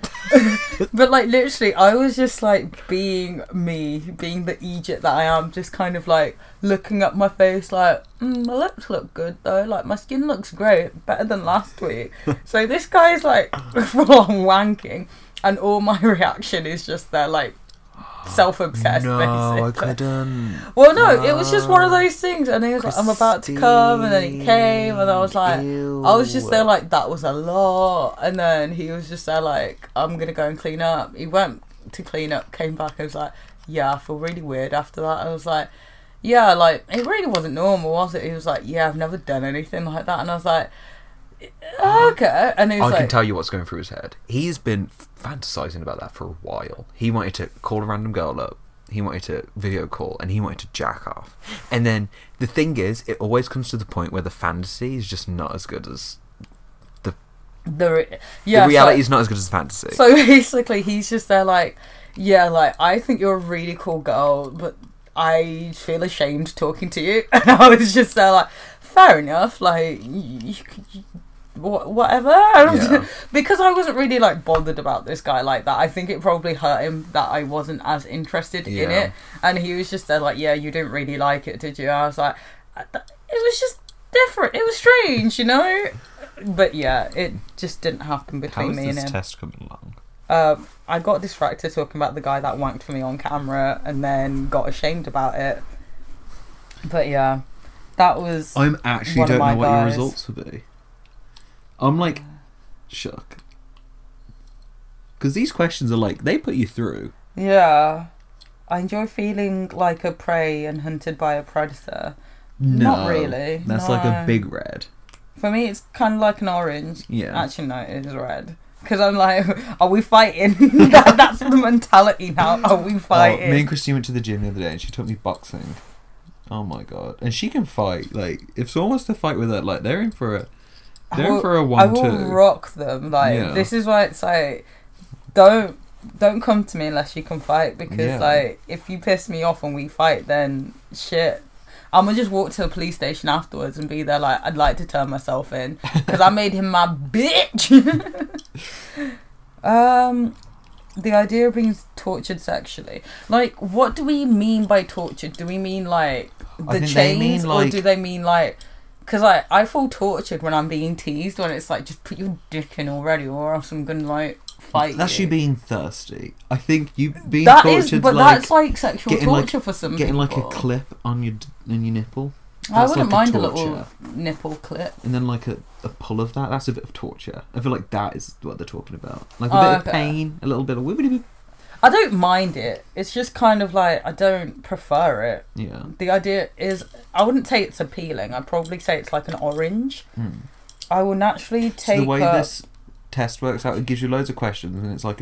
But like, literally, I was just like being me, being the Egypt that I am, just kind of like looking at my face like, my lips look good though, like my skin looks great, better than last week. So this guy's like full on wanking, and all my reaction is just there like self-obsessed. No, basically. I couldn't. Well, no, it was just one of those things, and he was like, I'm about to come, and then he came, and I was like, I was just there like, that was a lot. And then he was just there like, I'm gonna go and clean up. He went to clean up, came back, and was like, yeah, I feel really weird after that. I was like, yeah, like, it really wasn't normal, was it? He was like, yeah, I've never done anything like that. And I was like, okay. And he was I like, can tell you what's going through his head. He's been fantasizing about that for a while. He wanted to call a random girl up, he wanted to video call, and he wanted to jack off. And then the thing is, it always comes to the point where the fantasy is just not as good as The reality is not as good as the fantasy. So basically, he's just there like, yeah, like, I think you're a really cool girl, but I feel ashamed talking to you. And I was just there like, fair enough, like, whatever. Because I wasn't really like bothered about this guy like that. I think it probably hurt him that I wasn't as interested in it. And he was just there like, yeah, you didn't really like it, did you? I was like, it was just different. It was strange, you know? But yeah, it just didn't happen between me and him. How is this test coming along? I got distracted talking about the guy that wanked for me on camera and then got ashamed about it. But yeah, that was I'm actually don't know what your results will be. I'm like shook. Because these questions are like, they put you through. Yeah. I enjoy feeling like a prey and hunted by a predator. No, not really. That's like a big red. For me, it's kind of like an orange. Yeah. Actually, no, it is red. Because I'm like, are we fighting? That's the mentality now. Are we fighting? Me and Christine went to the gym the other day and she taught me boxing. Oh my god. And she can fight. Like, if someone wants to fight with her, like, they're in for a 1-2. I will rock them. Like, this is why it's like, don't come to me unless you can fight. Because, like, if you piss me off and we fight, then shit. I'm gonna just walk to the police station afterwards and be there like, I'd like to turn myself in because I made him my bitch. The idea of being tortured sexually, like, what do we mean by tortured? Do we mean like the chains, or do they mean like? Because I feel tortured when I'm being teased, when it's like, just put your dick in already, or else I'm gonna like fight. That's you being thirsty. I think you being that tortured. But like, that's like sexual torture for some getting people. Like a clip on your nipple. I wouldn't mind a little nipple clip. And then like a pull of that. That's a bit of torture. I feel like that is what they're talking about. Like a bit of pain, a little bit of wibbity. I don't mind it. It's just kind of like, I don't prefer it. Yeah. The idea is, I wouldn't say it's appealing. I'd probably say it's like an orange. I will naturally take so the way this test works out, it gives you loads of questions, and it's like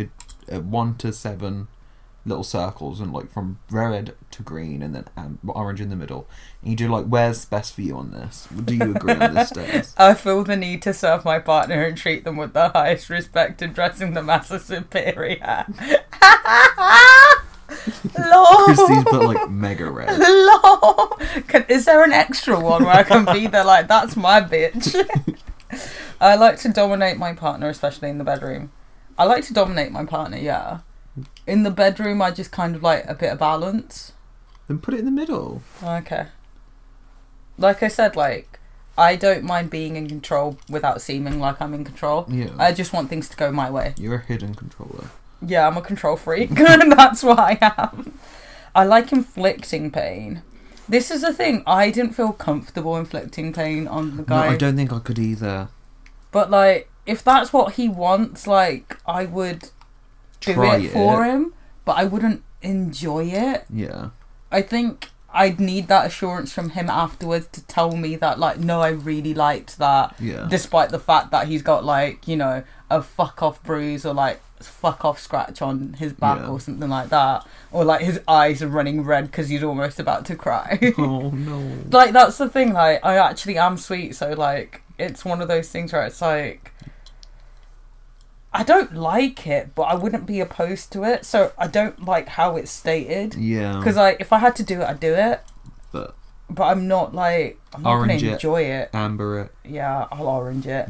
a 1 to 7 little circles, and like from red to green, and then orange in the middle. And you do like, where's best for you on this? Do you agree on this test? I feel the need to serve my partner and treat them with the highest respect, addressing them as a superior. Lol. Christy's put like mega red. Lol. Is there an extra one where I can be there like, that's my bitch? I like to dominate my partner, especially in the bedroom. I like to dominate my partner, yeah. In the bedroom, I just kind of like a bit of balance. Then put it in the middle. Okay. Like I said, like, I don't mind being in control without seeming like I'm in control. Yeah. I just want things to go my way. You're a hidden controller. Yeah, I'm a control freak. That's what I am. I like inflicting pain. This is the thing. I didn't feel comfortable inflicting pain on the guy. No, I don't think I could either. But, like, if that's what he wants, like, I would do it for him, but I wouldn't enjoy it. Yeah. I think I'd need that assurance from him afterwards to tell me that, like, no, I really liked that. Yeah. Despite the fact that he's got, like, you know, a fuck-off bruise or, like, fuck-off scratch on his back or something like that. Or, like, his eyes are running red because he's almost about to cry. Oh, no. Like, that's the thing, like, I actually am sweet, so, like, it's one of those things where it's like, I don't like it, but I wouldn't be opposed to it, so I don't like how it's stated. Yeah. Because, like, if I had to do it, I'd do it. But I'm not, like, I'm not going to enjoy it. Amber it. Yeah, I'll orange it.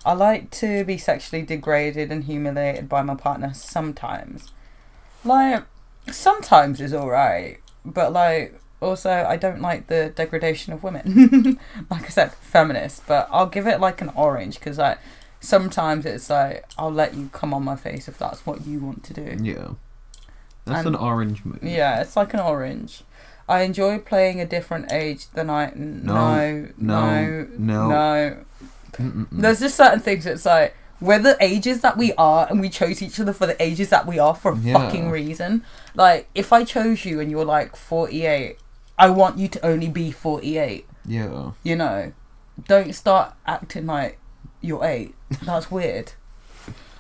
I like to be sexually degraded and humiliated by my partner sometimes. Like, sometimes is alright, but, like, also, I don't like the degradation of women. Like I said, feminist, but I'll give it, like, an orange, because, like, sometimes it's like, I'll let you come on my face if that's what you want to do. Yeah. That's an orange move. Yeah, it's like an orange. I enjoy playing a different age than I... No. There's just certain things that's like, we're the ages that we are, and we chose each other for the ages that we are for a fucking reason. Like, if I chose you and you're like 48, I want you to only be 48. Yeah. You know? Don't start acting like you're 8. That's weird.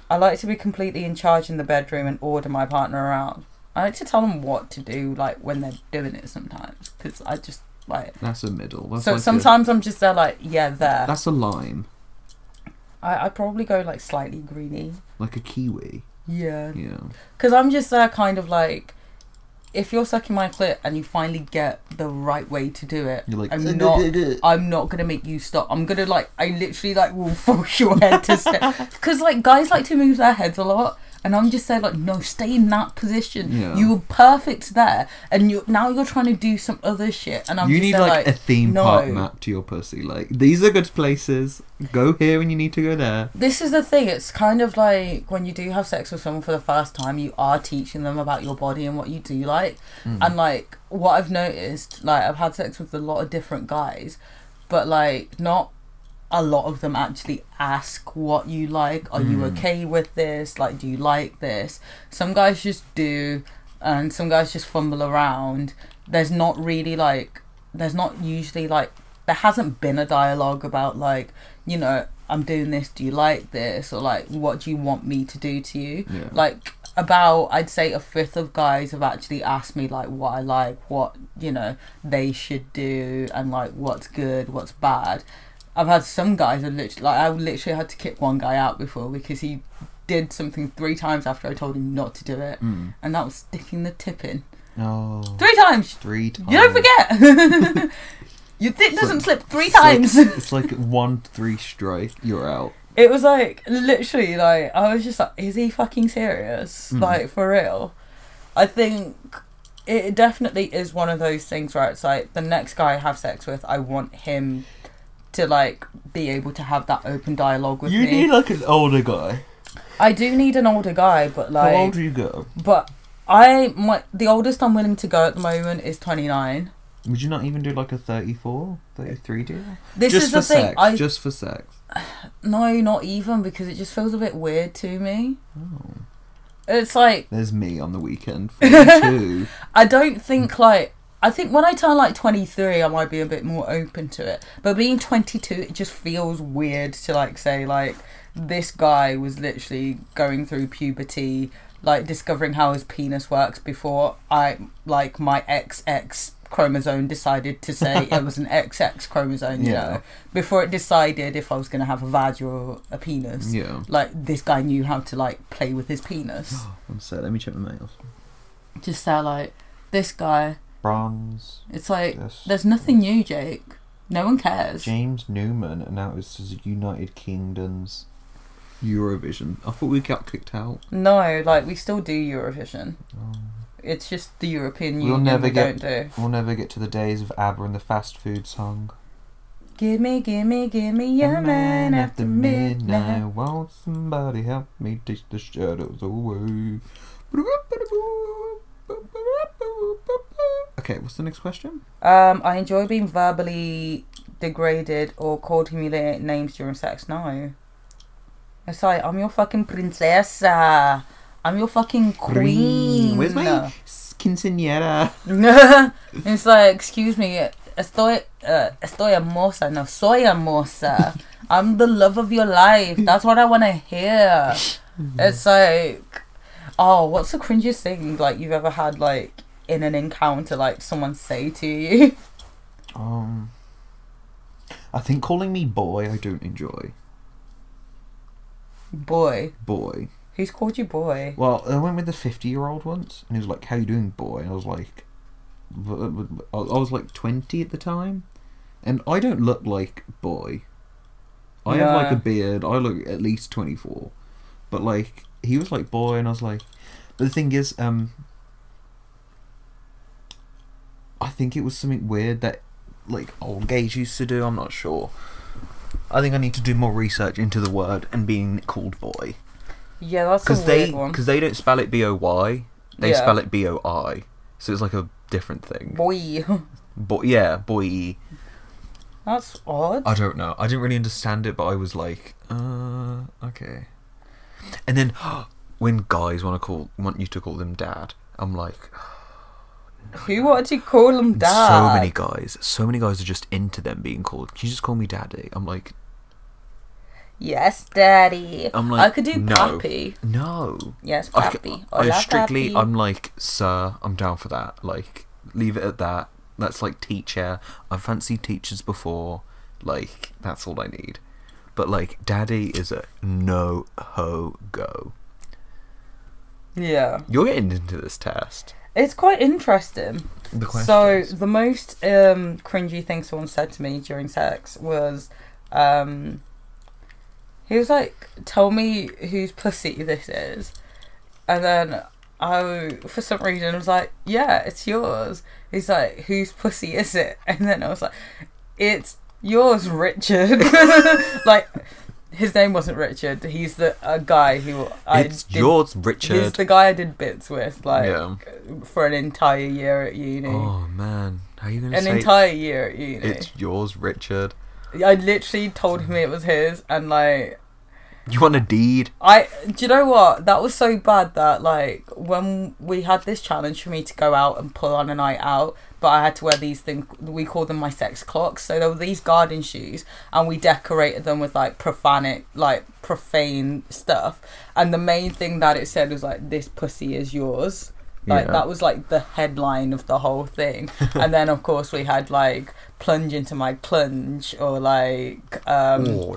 I like to be completely in charge in the bedroom and order my partner around. I like to tell them what to do, like, when they're doing it sometimes. Because I just, like... That's a middle. That's so like sometimes I'm just there, like, yeah, there. That's a lime. I'd probably go like slightly greeny. Like a kiwi. Yeah. Yeah. Because I'm just there kind of like, if you're sucking my clit and you finally get the right way to do it, You're like, I'm not gonna make you stop. I'm gonna like, I literally like will force your head to stay. Because like guys like to move their heads a lot, and I'm just there like, no, stay in that position. Yeah. You were perfect there, and now you're trying to do some other shit, and I'm you just need there, like a theme no. park map to your pussy. Like, these are good places. Go here when you need to go there. This is the thing. It's kind of like when you do have sex with someone for the first time, you are teaching them about your body and what you do like. And like what I've noticed, like I've had sex with a lot of different guys, but like not a lot of them actually ask what you like. Are you okay with this? Like, do you like this? Some guys just do, and some guys just fumble around. There's not usually like, there hasn't been a dialogue about like, you know, I'm doing this, do you like this? Or like, what do you want me to do to you? Yeah. Like, about, I'd say a fifth of guys have actually asked me like what I like, what, you know, they should do, and like what's good, what's bad. I've had some guys that literally, like, I literally had to kick one guy out before because he did something 3 times after I told him not to do it. And that was sticking the tip in. No. 3 times! 3 times. You don't forget! Your dick doesn't slip 3 times! It's like 1-3 strike, you're out. It was like, literally, like, I was just like, is he fucking serious? Like, for real? I think it definitely is one of those things where it's like, the next guy I have sex with, I want him to like be able to have that open dialogue with me. You need like an older guy. I do need an older guy, but like, how old do you go? But the oldest I'm willing to go at the moment is 29. Would you not even do like a 34, 33 deal? This just is the thing. Just for sex. No, not even, because it just feels a bit weird to me. Oh. It's like, there's me on the weekend. 42. I don't think like. I think when I turn like 23, I might be a bit more open to it. But being 22, it just feels weird to like say like, this guy was literally going through puberty, like discovering how his penis works before my XX chromosome decided to say it was an XX chromosome, you know, before it decided if I was going to have a vag or a penis. Yeah. Like, this guy knew how to like play with his penis. One sec, let me check my mails. Just so like, this guy... Bronze. It's like, there's nothing new, Jake. No one cares. James Newman announced as United Kingdom's Eurovision. I thought we got kicked out. No, like, we still do Eurovision. Oh. It's just the European Union don't do. We'll never get to the days of ABBA and the fast food song. Give me your man after midnight. Won't somebody help me take the shadows away? Okay, what's the next question? I enjoy being verbally degraded or called humiliating names during sex. No. It's like, I'm your fucking princesa. I'm your fucking queen. Where's my quinceañera? It's like, excuse me, estoy hermosa. No, soy hermosa. I'm the love of your life. That's what I want to hear. It's like, oh, what's the cringiest thing like you've ever had like in an encounter, like someone say to you? I think calling me boy I don't enjoy. Boy? Who's called you boy? Well, I went with the 50-year-old once, and he was like, how you doing, boy? And I was like, I was like 20 at the time, and I don't look like boy. I have like a beard, I look at least 24. But like, he was like boy, and I was like, but the thing is, I think it was something weird that like old gays used to do, I'm not sure. I think I need to do more research into the word and being called boy. Yeah, that's a weird one. Because they don't spell it B-O-Y, they spell it B-O-I. So it's like a different thing. Boy. Boy. That's odd. I don't know. I didn't really understand it, but I was like, okay. And then when guys want you to call them dad, I'm like, no. Who wanted to call them dad? So many guys are just into them being called. Can you just call me daddy? I'm like, yes, daddy. I'm like, I could do no, pappy. No. Yes, pappy. I strictly, pappy. I'm like, sir, I'm down for that. Like, leave it at that. That's like teacher. I've fancied teachers before. Like, that's all I need. but like daddy is a no ho go. Yeah. You're getting into this test. It's quite interesting. The questions. So the most cringy thing someone said to me during sex was, he was like, "Tell me whose pussy this is," and then I, for some reason, was like, "Yeah, it's yours." He's like, "Whose pussy is it?" And then I was like, "It's yours, Richard." Like, his name wasn't Richard. He's the guy who yours, Richard. He's the guy I did bits with, like, for an entire year at uni. Oh man, how are you gonna say? An entire year at uni. It's yours, Richard. I literally told him it was his, and like, you want a deed? Do you know what? That was so bad that, like, when we had this challenge for me to go out and pull on a night out, but I had to wear these things, we call them my sex clocks. So there were these garden shoes, and we decorated them with like profane stuff. And the main thing that it said was like, "This pussy is yours." Like, that was like the headline of the whole thing. And then of course we had like "plunge into my plunge," or like no.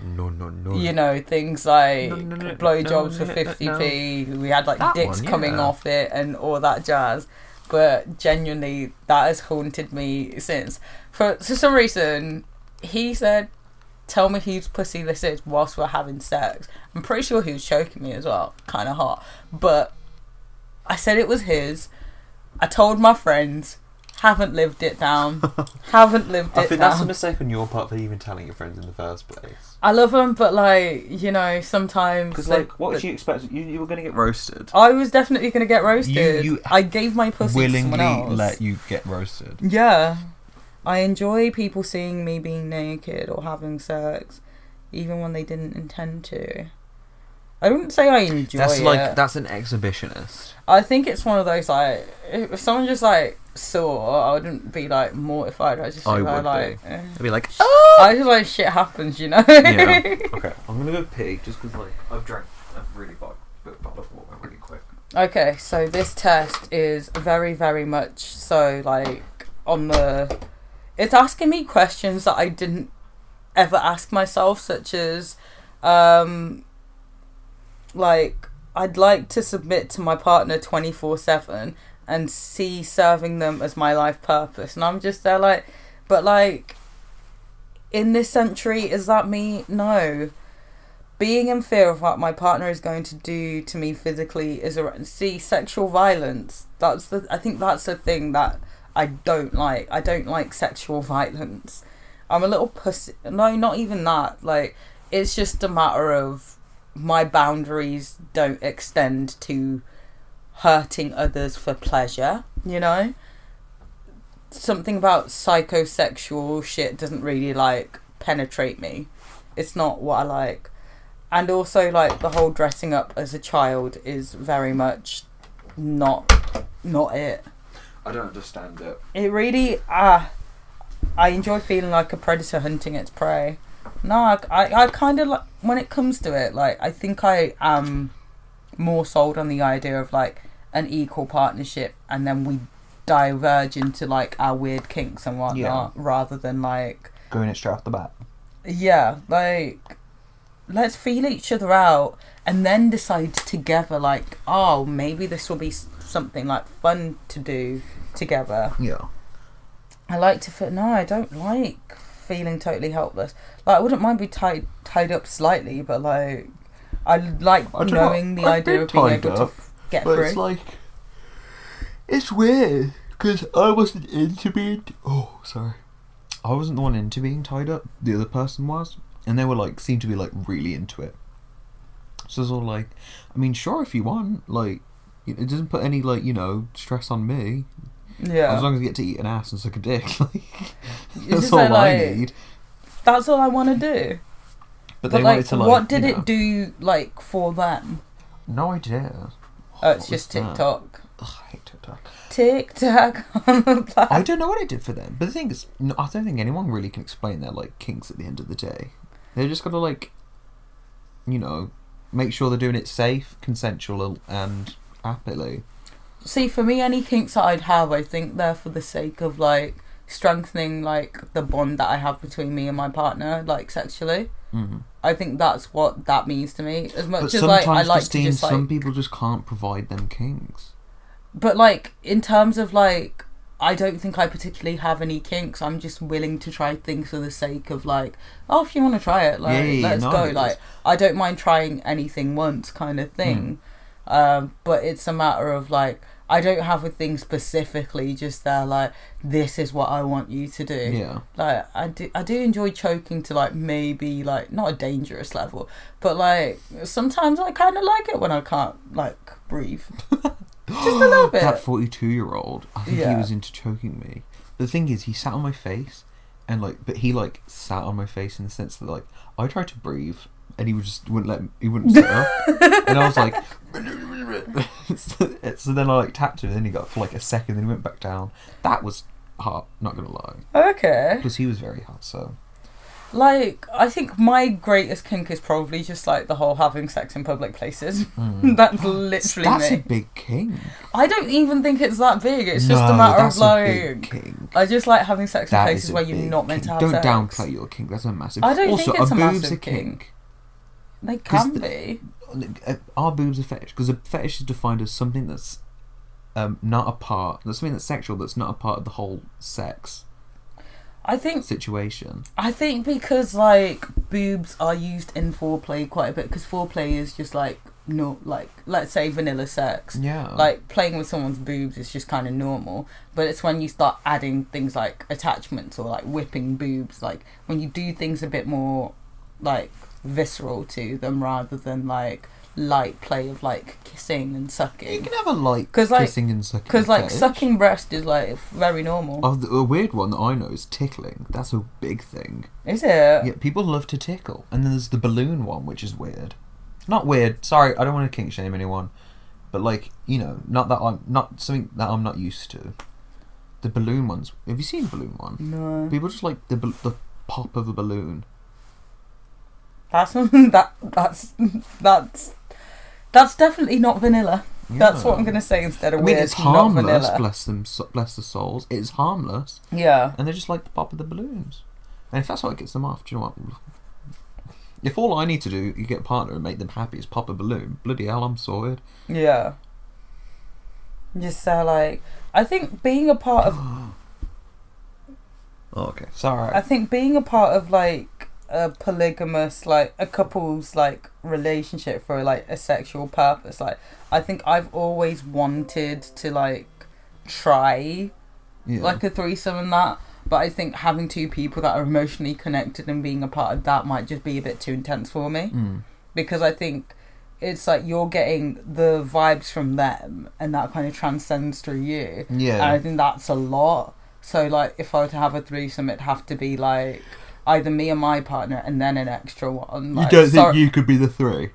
you know, things like blowjobs for 50p. We had like that dicks coming off it and all that jazz. But genuinely, that has haunted me since. For some reason, he said, "Tell me whose pussy this is," whilst we're having sex. I'm pretty sure he was choking me as well. Kind of hot. But I said it was his. I told my friends. Haven't lived it down. I think that's a mistake on your part for even telling your friends in the first place. I love them, but like, you know, sometimes... Because like, what did you expect? You were going to get roasted. I was definitely going to get roasted. I gave my pussy to someone else. Willingly let you get roasted. Yeah. I enjoy people seeing me being naked or having sex, even when they didn't intend to. I wouldn't say I enjoy it. That's an exhibitionist. I think it's one of those, like, if someone just like saw, I wouldn't be like mortified. I'd be like, oh! I just like, shit happens, you know. Yeah. Okay, I'm gonna go pee just because like I've drank a really big bottle of water really quick. Okay, so this test is very, very much so like it's asking me questions that I didn't ever ask myself, such as like, I'd like to submit to my partner 24/7 and see serving them as my life purpose. And I'm just there like, but like, in this century, is that me? No. Being in fear of what my partner is going to do to me physically is sexual violence. I think that's the thing that I don't like. I don't like sexual violence. I'm a little pussy. No, not even that. Like, it's just a matter of my boundaries don't extend to hurting others for pleasure, you know? Something about psychosexual shit doesn't really, like, penetrate me. It's not what I like. And also, like, the whole dressing up as a child is very much not it. I don't understand it. It really, I enjoy feeling like a predator hunting its prey. No, I kind of like, when it comes to it, like, I think I am more sold on the idea of like an equal partnership, and then we diverge into like our weird kinks and whatnot, rather than like going it straight off the bat. Yeah, like, let's feel each other out and then decide together, like, oh, maybe this will be something like fun to do together. Yeah. I like to feel. No, I don't like feeling totally helpless. Like, I wouldn't mind being tied up slightly, but like, I like knowing the idea of being able to get but through. It's like, it's weird because I wasn't into being. Oh, sorry. I wasn't the one into being tied up. The other person was, and they were like, seemed to be like really into it. So it's all like, I mean, sure, if you want, like, it doesn't put any like, you know, stress on me. Yeah. As long as I get to eat an ass and suck a dick, like, that's that's all like, I need. That's all I want to do. But they like, wanted to like, what did it do like for them? No idea. Oh, it's just TikTok. Ugh, I hate TikTok. TikTok on the planet. I don't know what it did for them. But the thing is, I don't think anyone really can explain their like kinks at the end of the day. They just gotta like, you know, make sure they're doing it safe, consensual, and happily. See, for me, any kinks that I'd have, I think they're for the sake of like strengthening like the bond that I have between me and my partner, like sexually. Mm-hmm. I think that's what that means to me. As much But as like sometimes, I like Christine, to just like, some people just can't provide them kinks. but like in terms of like, I don't think I particularly have any kinks. I'm just willing to try things for the sake of like, oh, if you want to try it, like let's go. Like I don't mind trying anything once, kind of thing. But it's a matter of like, I don't have a thing specifically just there like, this is what I want you to do. Yeah. Like I do enjoy choking to like maybe like not a dangerous level, but like sometimes I kind of like it when I can't like breathe. Just a little bit. That 42-year-old, I think he was into choking me. The thing is, he sat on my face, and like, but he like sat on my face in the sense that like I tried to breathe, and he wouldn't sit up, and I was like, so then I like tapped him, and then he got for like a second, then he went back down. That was hot, not gonna lie. Okay. Plus, he was very hot, so. Like, I think my greatest kink is probably just like the whole having sex in public places. That's literally That's me. a big kink. I don't even think it's that big. It's just a matter of like, I just like having sex in places where you're not meant to have sex. Don't downplay your kink. That's a massive. I don't think it's a boobs massive a kink. They can be. Are boobs a fetish? Because a fetish is defined as something that's not a part. That's something that's sexual. That's not a part of the whole sex. I think situation. I think because like boobs are used in foreplay quite a bit, because foreplay is just like like let's say vanilla sex. Yeah. Like playing with someone's boobs is just kind of normal, but it's when you start adding things like attachments or like whipping boobs, like when you do things a bit more like visceral to them rather than like light play of like kissing and sucking. You can have a light kissing and sucking. Because like sucking breast is like very normal. A weird one that I know is tickling. That's a big thing. Is it? Yeah, people love to tickle. And then there's the balloon one, which is weird. Not weird. Sorry, I don't want to kink shame anyone, but like, you know, not something that I'm not used to. The balloon ones. Have you seen the balloon one? No. People just like the pop of a balloon. That's definitely not vanilla. Yeah. That's what I'm gonna say instead of weird. It's harmless. Bless them, bless the souls. It's harmless. Yeah. And they just like the pop of the balloons. And if that's what gets them off, do you know what? If all I need to do, you get a partner and make them happy, is pop a balloon. Bloody hell, I'm sorted. Yeah. Just like, I think being a part of. Oh, okay. Sorry. I think being a part of like a polygamous, like a couple's like relationship for like a sexual purpose, like I think I've always wanted to like try like a threesome and that, but I think having two people that are emotionally connected and being a part of that might just be a bit too intense for me. Because I think it's like you're getting the vibes from them and that kind of transcends through you. And I think that's a lot. So like if I were to have a threesome, it'd have to be like either me and my partner and then an extra one. Like, you don't think you could be the three?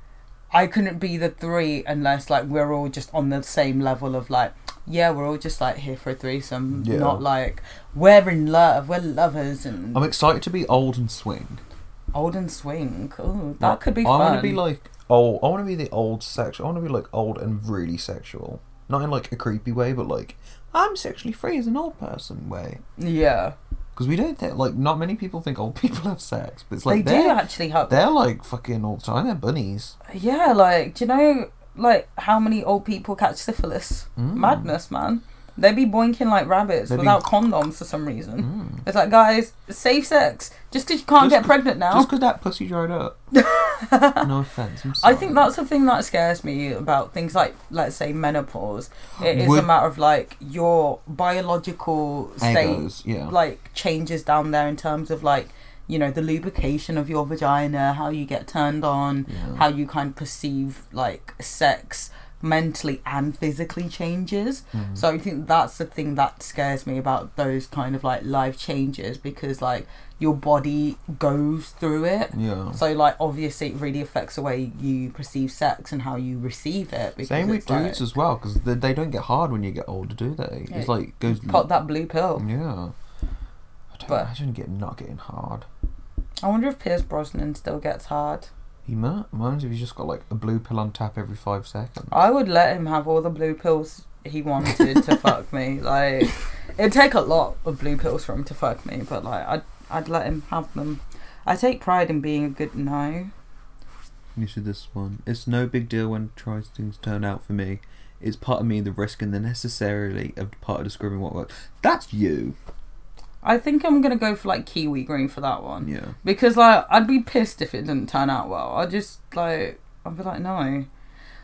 I couldn't be the three unless like we're all just on the same level of like, yeah, we're all just like here for a threesome, not like we're in love, we're lovers. And I'm excited to be old and swing. Old and swing, oh, that could be fun. I want to be like old. I want to be the old sexual. I want to be like old and really sexual, not in like a creepy way, but like I'm sexually free as an old person way. Yeah. Because we don't think, like, not many people think old people have sex, but it's like they do actually have. They're like fucking all the time. They're bunnies. Yeah, like, do you know, like, how many old people catch syphilis? Madness, man. They be boinking like rabbits without condoms for some reason. It's like, guys, safe sex. Just because you can't get pregnant now. Just because that pussy dried up. No offence, I'm sorry. I think that's the thing that scares me about things like, let's say, menopause. It is a matter of, like, your biological state, like, changes down there in terms of, like, you know, the lubrication of your vagina, how you get turned on, how you kind of perceive, like, sex mentally and physically changes. So I think that's the thing that scares me about those kind of like life changes, because like your body goes through it. So like obviously it really affects the way you perceive sex and how you receive it. Same with dudes as well, because they don't get hard when you get older, do they? It's like goes pop that blue pill. I don't imagine not getting hard. I wonder if Pierce Brosnan still gets hard. He might. Imagine if he's just got like a blue pill on tap every 5 seconds. I would let him have all the blue pills he wanted to fuck me. Like, It'd take a lot of blue pills for him to fuck me, but like I'd let him have them. I take pride in being a good no. You should this one. It's no big deal when tries things turn out for me. It's part of me the risk and the necessarily of part of describing what works. That's you. I think I'm gonna go for like kiwi green for that one. Yeah. Because like I'd be pissed if it didn't turn out well. I'd be like no.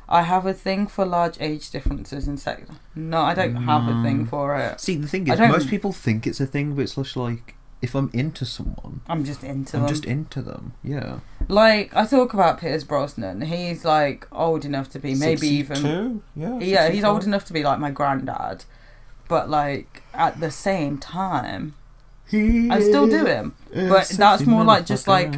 I have a thing for large age differences in sex. No, I don't have a thing for it. See, the thing is, most people think it's a thing, but it's just like, if I'm into someone, I'm just into them. Yeah. Like, I talk about Pierce Brosnan. He's like old enough to be maybe 62? even. Yeah. Yeah, he's old enough to be like my granddad. But like at the same time, I still do him. But that's more like just like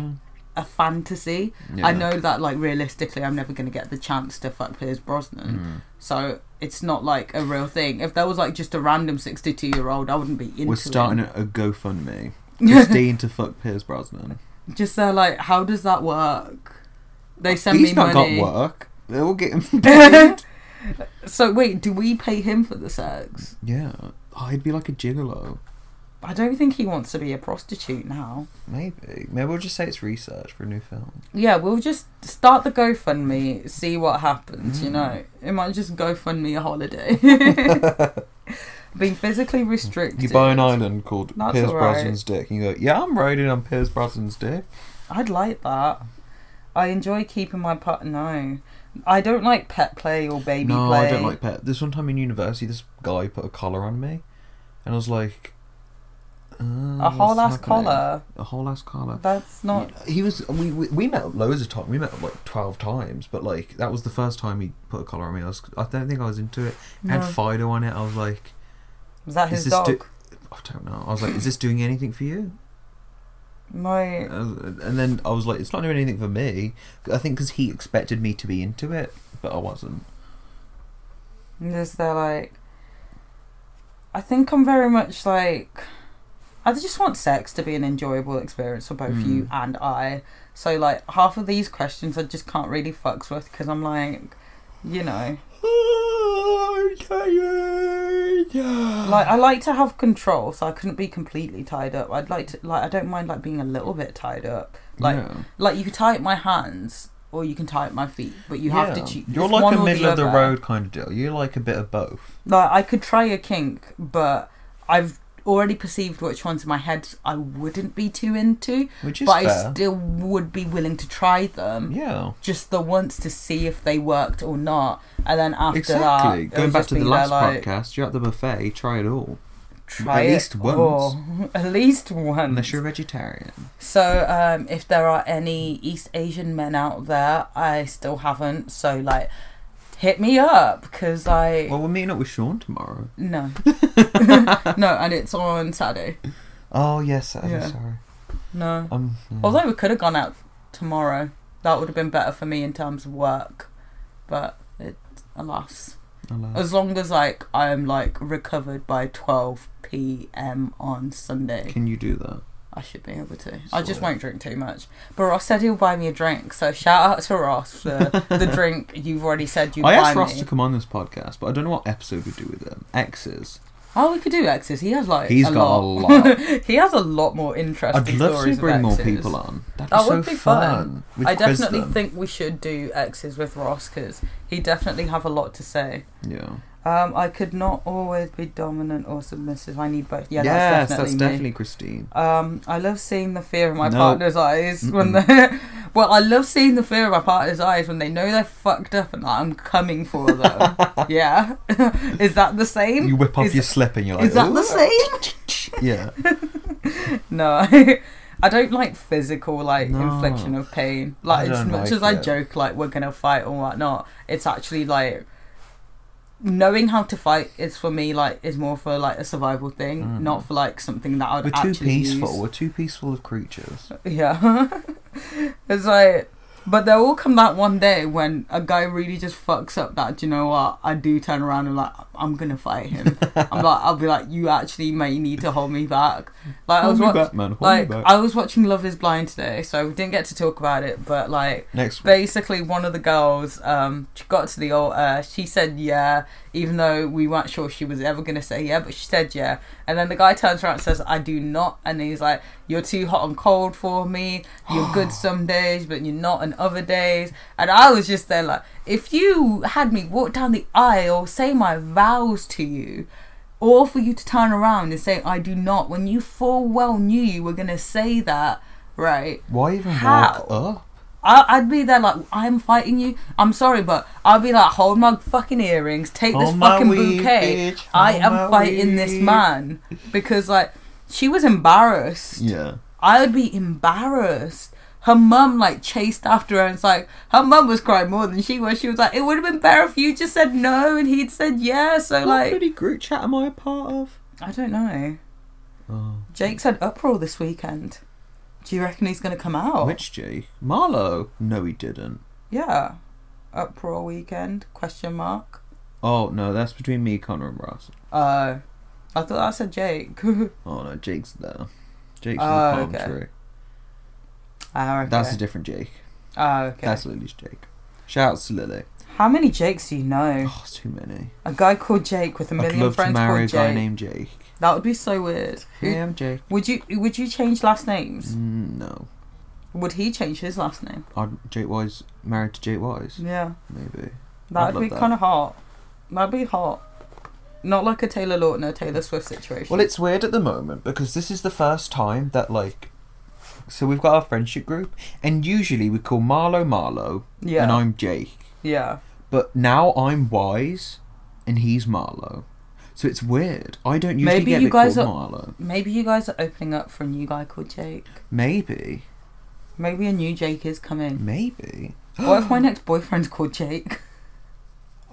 a fantasy. Yeah. I know that like realistically I'm never going to get the chance to fuck Pierce Brosnan. So it's not like a real thing. If there was like just a random 62-year-old, I wouldn't be into it. We're starting a GoFundMe. Christine to fuck Pierce Brosnan. Just like, how does that work? They send me money. He's not got work. They'll get him paid. So wait, do we pay him for the sex? Yeah. Oh, he'd be like a gigolo. I don't think he wants to be a prostitute now. Maybe we'll just say it's research for a new film. Yeah, we'll just start the GoFundMe, see what happens, you know. It might just GoFundMe a holiday. Being physically restricted. You buy an island called That's Pierce alright. Brosnan's dick and you go, yeah, I'm riding on Pierce Brosnan's dick. I'd like that. I enjoy keeping my part. No. I don't like pet play or baby play. No, I don't like pet. This one time in university, this guy put a collar on me and I was like, a whole ass collar. A whole ass collar. That's not. He was. We met loads of times. We met like 12 times, but like that was the first time he put a collar on me. I don't think I was into it. No. Had Fido on it. I was like, Was that his dog? I don't know. I was like, is this doing anything for you? My. And then I was like, it's not doing anything for me. I think because he expected me to be into it, but I wasn't. Just they're like. I think I'm very much like. I just want sex to be an enjoyable experience for both you and I. So, like, half of these questions I just can't really fucks with because I'm like, you know. Like, I like to have control, so I couldn't be completely tied up. I'd like to, like, I don't mind, like, being a little bit tied up. Like, like you can tie up my hands or you can tie up my feet, but you have to choose. You're like a middle of the road kind of deal. You're like a bit of both. Like, I could try a kink, but I've already perceived which ones in my head I wouldn't be too into, Which is but fair. I still would be willing to try them. Yeah. Just the once to see if they worked or not, and then after Exactly. that, Going back to the last like, podcast, you're at the buffet. Try it all. Try at least once. Oh, at least once. Unless you're a vegetarian. So, if there are any East Asian men out there, I still haven't. So, like, hit me up because I. Well, we're meeting up with Sean tomorrow. No. No, and it's on Saturday. Oh yes, Saturday. Yeah. Sorry. No. Yeah. Although we could have gone out tomorrow, that would have been better for me in terms of work. But alas. As long as like I am like recovered by 12 p.m. on Sunday. Can you do that? I should be able to. I just won't drink too much. But Ross said he'll buy me a drink, so shout out to Ross for the drink you've already said you'd buy me. I asked Ross to come on this podcast, but I don't know what episode we do with him. Exes. Oh, we could do exes. He has like He's got a lot. He has a lot more interesting I'd love stories to bring of more exes. people on. That'd be That so would be fun. We'd I quiz definitely them. think we should do exes with Ross because he definitely have a lot to say. Yeah. I could not always be dominant or submissive. I need both. Yeah, yes, that's definitely Christine. I love seeing the fear in my partner's eyes when they. Well, I love seeing the fear of my partner's eyes when they know they're fucked up and like, I'm coming for them. Yeah, is that the same? You whip off your slip and you're like, is that the same? Yeah. No, I don't like physical infliction of pain. Like as much as I joke like we're gonna fight or whatnot, it's actually like. Knowing how to fight is for me is more for like a survival thing, not for like something that I'd actually We're too peaceful. use. We're too peaceful of creatures. Yeah. It's like, but there will come that one day when a guy really just fucks up that, do you know what, I do turn around and like, I'm gonna fight him. I'll be like, you actually may need to hold me back. Like Hold me back, man. Hold me like back. I was watching Love Is Blind today, so we didn't get to talk about it. But like, Next week. basically, one of the girls, she got to the altar. She said yeah, even though we weren't sure she was ever gonna say yeah, but she said yeah. And then the guy turns around and says, "I do not," and he's like, "You're too hot and cold for me. You're good some days, but you're not on other days." And I was just there like, if you had me walk down the aisle, say my vows to you, or for you to turn around and say I do not, when you full well knew you were gonna say that, right? Why even How? walk up? I'd be there like, I'm fighting you. I'm sorry, but I'd be like, hold my fucking earrings, take this Hold my fucking weed, bouquet. bitch. I Hold am my fighting this weed. man. Because like, she was embarrassed. Yeah. I would be embarrassed. Her mum like chased after her, and it's like her mum was crying more than she was. She was like, it would have been better if you just said no and he'd said yeah. So What like, bloody group chat am I a part of? I don't know. Oh. Jake said uproar this weekend. Do you reckon he's going to come out? Which Jake? Marlo? No, he didn't. Yeah. Uproar weekend? Question mark. Oh, no, that's between me, Connor, and Ross. I thought I said Jake. Oh, no, Jake's there. Jake's in the palm okay. tree. Okay. That's a different Jake. Okay. That's Lily's Jake. Shouts to Lily. How many Jakes do you know? Oh, it's too many. A guy called Jake with a I'd million love to friends marry a called guy Jake. named Jake. That would be so weird. Hey, I'm Jake. Would you change last names? No. Would he change his last name? Jake Wise married to Jake Wise? Yeah. Maybe. That'd love be that. kind of hot. That'd be hot. Not like a Taylor Lautner, Taylor Swift situation. Well, it's weird at the moment because this is the first time that, like... So we've got our friendship group, and usually we call Marlo, yeah. and I'm Jake. Yeah. But now I'm Wise, and he's Marlo. So it's weird. I don't usually Maybe get you it called guys are- Marlo. Maybe you guys are opening up for a new guy called Jake. Maybe. Maybe a new Jake is coming. Maybe. What if my next boyfriend's called Jake?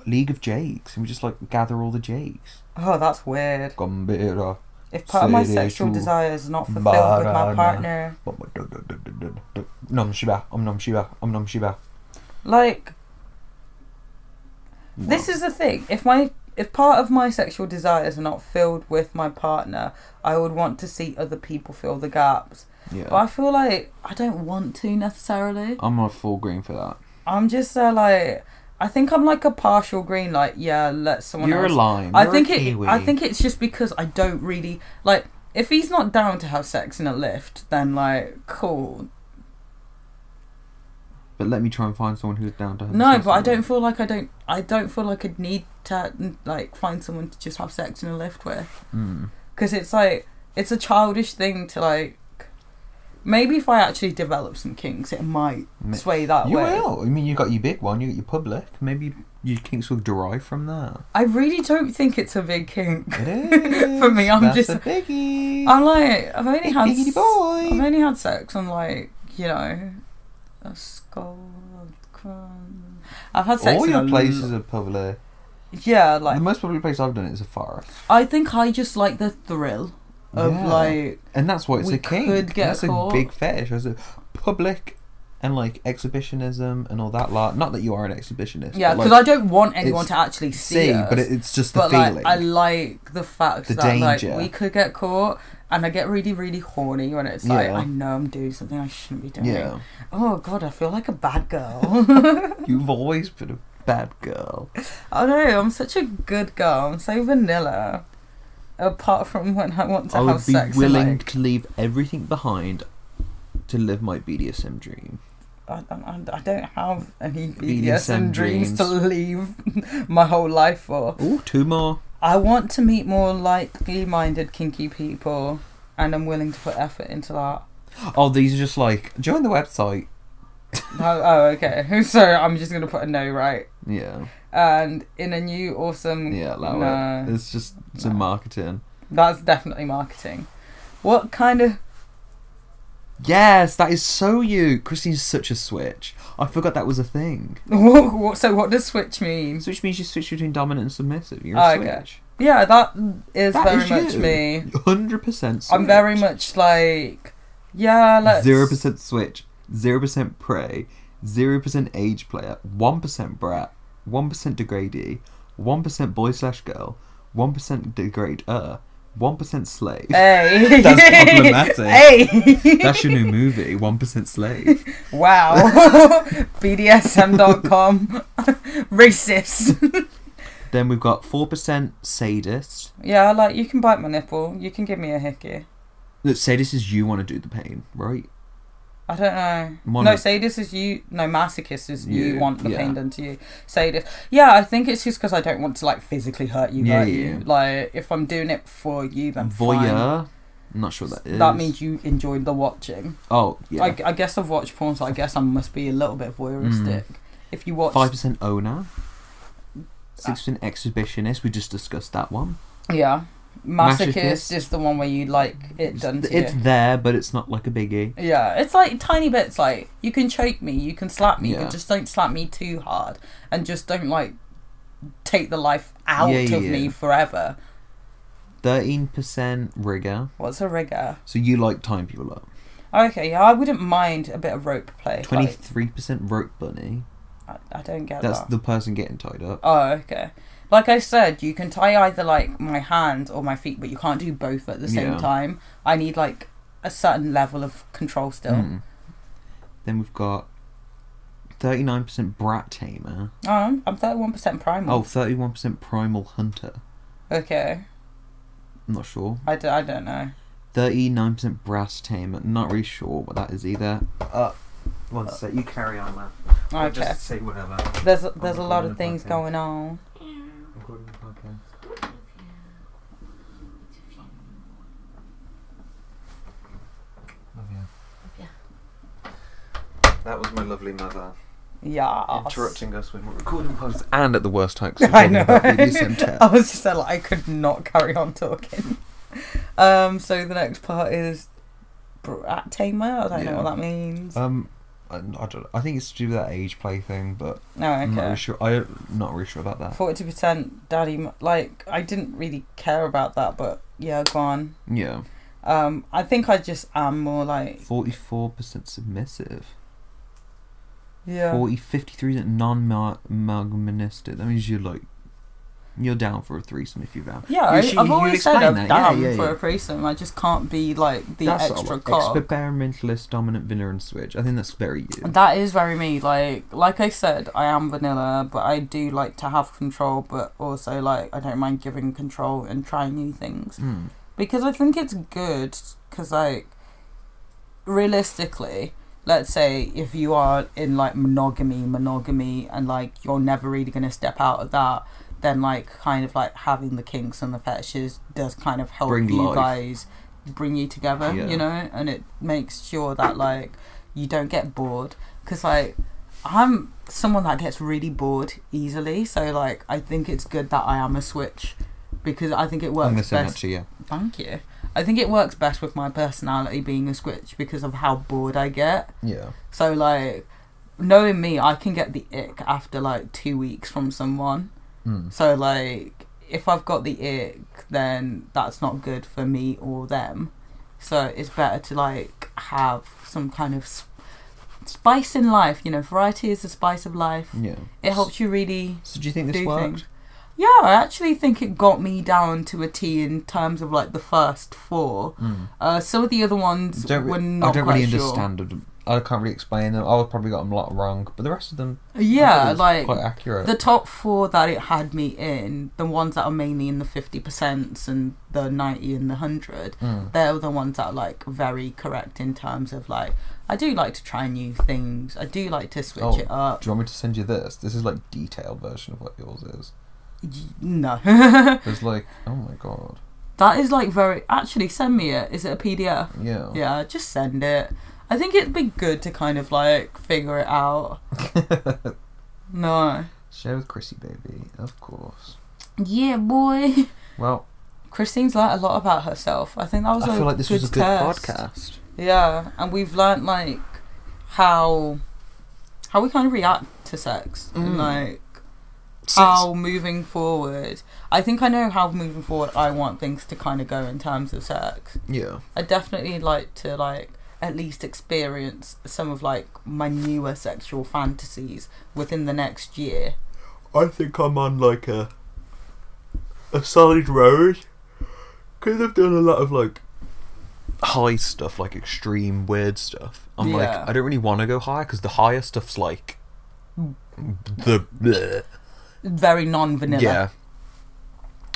League of Jakes, and we just, like, gather all the Jakes. Oh, that's weird. Gambira. If part of my Say sexual to desire is not fulfilled with my Banana. partner, Nom Shiba. Nom Shiba. Nom Shiba. like, this is the thing. If part of my sexual desires are not filled with my partner, I would want to see other people fill the gaps. Yeah. But I feel like I don't want to necessarily. I'm a full green for that. I'm just like, I think I'm like a partial green. Like, yeah, let someone You're else. a lime. I You're think a kiwi. I think it's just because I don't really like. If he's not down to have sex in a lift, then like, cool. But let me try and find someone who's down to have No, sex but I with don't me. feel like I don't feel like I'd need to like find someone to just have sex in a lift with. Because it's like, it's a childish thing to like. Maybe if I actually develop some kinks, it might sway that You way. will. I mean, you got your big one, you got your public. Maybe your kinks will derive from that. I really don't think it's a big kink. It is. For me, I'm That's just. a biggie. I'm like, I've only Big had. biggity boy. I've only had sex on like, you know, a skull. I've had sex All in your a places are public. Yeah, like The most public place I've done it is a forest. I think I just like the thrill of Yeah. like. And that's why it's We a kink. could get That's caught. a big fetish. It's a public and like exhibitionism and all that lot. Not that you are an exhibitionist. Yeah, but, because like, I don't want anyone it's to actually see us. but it's just the But feeling. like, I like the fact The that danger. like we could get caught, and I get really, really horny when it's like Yeah. I know I'm doing something I shouldn't be doing. Yeah. Oh God, I feel like a bad girl. You've always been a bad girl. I know, I'm such a good girl. I'm so vanilla. Apart from when I want to I have would be sex. willing and, like, to leave everything behind to live my BDSM dream. I don't have any BDSM BDSM dreams to dreams. leave my whole life for. Oh, two more. I want to meet more likely-minded kinky people, and I'm willing to put effort into that. Oh, these are just like, join the website. Oh, okay. So I'm just gonna put a no, right? Yeah. And in a new awesome. Yeah, allow no, it. It's just some marketing. that's definitely marketing. What kind of? Yes, that is so you. Christine's such a switch. I forgot that was a thing. So what does switch mean? Switch means you switch between dominant and submissive. You're Oh, a okay. switch. Yeah, that is That very is much you. me. 100% switch. I'm very much like, yeah, let's 0% switch, 0% prey, 0% age player, 1% brat, 1% degradee, 1% boy/girl, 1% degrader, 1% slave. Hey. That's problematic. Hey. That's your new movie, 1% slave. Wow. BDSM.com. Racist. Then we've got 4% sadist. Yeah, like, you can bite my nipple. You can give me a hickey. Look, sadist is you want to do the pain, right? I don't know. No, sadist is you. No, masochist is you want the pain done to you. Sadist. Yeah, I think it's just because I don't want to, like, physically hurt you. You. Like, if I'm doing it for you, then voyeur. Fine. I'm not sure what that is. That means you enjoyed the watching. Oh, yeah. I guess I've watched porn, so I guess I must be a little bit voyeuristic. If you watch... 5% owner. 6% exhibitionist. We just discussed that one. Yeah. Masochist is the one where you like it done to you. It's there, but it's not like a biggie. Yeah, it's like tiny bits. Like, you can choke me, you can slap me, but just don't slap me too hard, and just don't like take the life out of me forever. 13% rigor. What's a rigor? So you like tying people up. Okay, yeah, I wouldn't mind a bit of rope play. 23% rope bunny. I don't get That's that. the person getting tied up. Oh, okay. Like I said, you can tie either like my hands or my feet, but you can't do both at the same time. I need like a certain level of control still. Then we've got 39% brat tamer. Oh, I'm 31% primal. Oh, 31% primal hunter. Okay. I'm not sure. I don't know. 39% brass tamer. Not really sure what that is either. One sec, you carry on, man. Okay. Just say whatever. There's a lot of things going on. Recording the podcast. Love you. That was my lovely mother. Yeah. Interrupting us when we're recording podcasts and at the worst time. I know. I was just like, I could not carry on talking. So the next part is brat tamer. I don't know what that means. I don't. I think it's to do with that age play thing, but okay. I'm not really sure. I'm not really sure about that. 40% daddy. Like, I didn't really care about that, but yeah, go on. Yeah. I think I just am more like 44% submissive. Yeah. 53% non-monogamous. That means you're down for a threesome if you're down. Yeah, I've always said I'm down for a threesome. I just can't be like the extra cock. Experimentalist, dominant, vanilla and switch. I think that's very you. That is very me. Like I said, I am vanilla, but I do like to have control, but also like I don't mind giving control and trying new things. Because I think it's good, because like realistically, let's say if you are in like monogamy and like you're never really going to step out of that, then like kind of like having the kinks and the fetishes does kind of help guys bring you together, you know, and it makes sure that like you don't get bored, because like I'm someone that gets really bored easily, so like I think it's good that I am a switch, because I think it works best. That to you. Thank you. I think it works best with my personality being a switch because of how bored I get. Yeah. So like knowing me, I can get the ick after like 2 weeks from someone. So like if I've got the ick, then that's not good for me or them. So it's better to like have some kind of spice in life, you know. Variety is the spice of life. Yeah. It helps you really. So do you think this worked? Things. Yeah, I actually think it got me down to a T in terms of like the first 4. Some of the other ones were not. I don't really understand them. I can't really explain them. I probably got them a lot wrong, but the rest of them, like quite accurate. The top 4 that it had me in, the ones that are mainly in the 50% and the 90 and the 100, they're the ones that are like very correct in terms of like I do like to try new things. I do like to switch it up. Do you want me to send you this? This is like detailed version of what yours is. No. It's like, oh my god. That is like very. Actually, send me it. Is it a PDF? Yeah. Yeah, just send it. I think it'd be good to kind of like figure it out. No. Share with Chrissy, baby. Of course. Yeah, boy. Well, Christine's learnt a lot about herself. I think that was. I feel like this was a good podcast. Yeah, and we've learnt like how we kind of react to sex and like how moving forward. I think I know how moving forward I want things to kind of go in terms of sex. Yeah. I definitely like to like at least experience some of like my newer sexual fantasies within the next year. I think I'm on like a solid road because I've done a lot of like high stuff, like extreme weird stuff. I'm like, I don't really want to go higher because the higher stuff's like the bleh. Very non-vanilla. Yeah.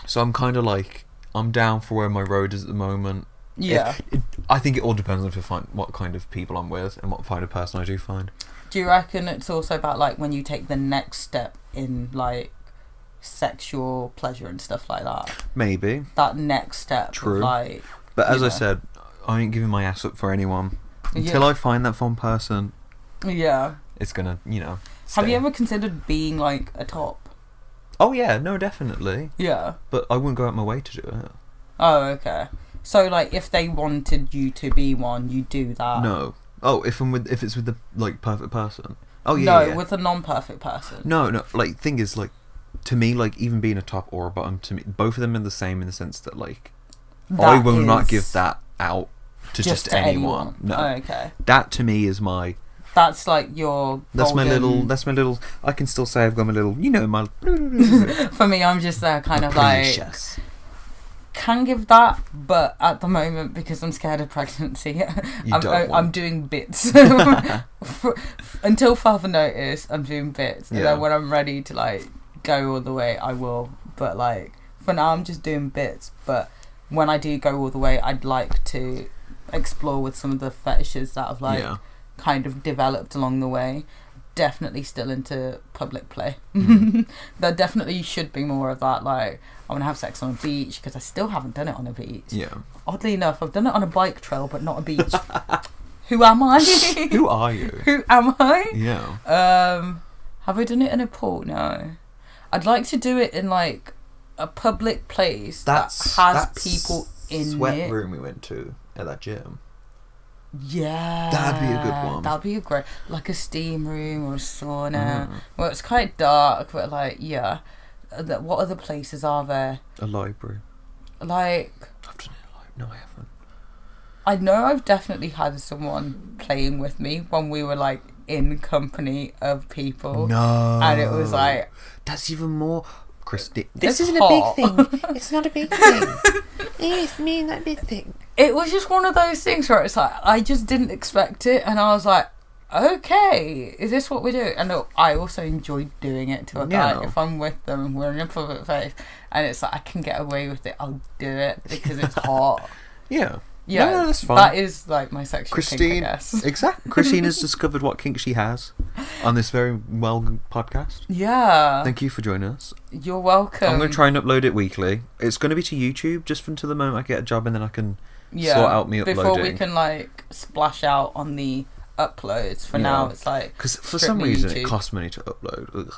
So I'm kind of like, I'm down for where my road is at the moment. Yeah. I think it all depends on what kind of people I'm with and what kind of person I do find. Do you reckon it's also about like when you take the next step in like sexual pleasure and stuff like that? Maybe. That next step. True. Of like, but as I said, I ain't giving my ass up for anyone until I find that fun person. Yeah. It's gonna, stay. Have you ever considered being like a top? Oh yeah, no, definitely. Yeah. But I wouldn't go out my way to do it. Oh, okay. So like, if they wanted you to be one, you do that? No. Oh, if it's with the like perfect person. Oh yeah. No, with a non-perfect person. No. Like, thing is, like, to me, like, even being a top or a bottom, to me, both of them are the same in the sense that, like, I will not give that out to just anyone. No. Oh, okay. That to me is my. That's like your. That's golden... my little. I can still say I've got my little. My. For me, I'm just there, kind of precious. Like. Can give that, but at the moment, because I'm scared of pregnancy, I'm doing bits. Until further notice, I'm doing bits, and then when I'm ready to like go all the way, I will. But like for now, I'm just doing bits. But when I do go all the way, I'd like to explore with some of the fetishes that have like kind of developed along the way. Definitely still into public play. There definitely should be more of that. Like, I want to have sex on a beach because I still haven't done it on a beach. Yeah. Oddly enough, I've done it on a bike trail, but not a beach. Who am I? Who are you? Who am I? Yeah. Have I done it in a pool? No. I'd like to do it in like a public place that has people in sweat room we went to at that gym. Yeah, that'd be a good one. That'd be a great, like a steam room or a sauna. Well, it's quite dark, but like, what other places are there? A library. Like, I've done it. No, I haven't. I know I've definitely had someone playing with me when we were like in company of people. No, and it was like, that's even more. Christy, this isn't a big thing. It's not a big thing. It's me, not a big thing. It was just one of those things where it's like, I just didn't expect it, and I was like, okay, is this what we do? And I also enjoy doing it to a guy. If I'm with them and we're in a public place, and it's like, I can get away with it, I'll do it because it's hot. Yeah. Yeah, no, that's fine. That is like my sexual kink, I guess. Exactly. Christine has discovered what kink she has on this very well podcast. Yeah. Thank you for joining us. You're welcome. I'm going to try and upload it weekly. It's going to be to YouTube just until the moment I get a job, and then I can sort out me uploading. Before we can like splash out on the uploads. For now, it's like, because for some reason YouTube. It costs money to upload. Ugh.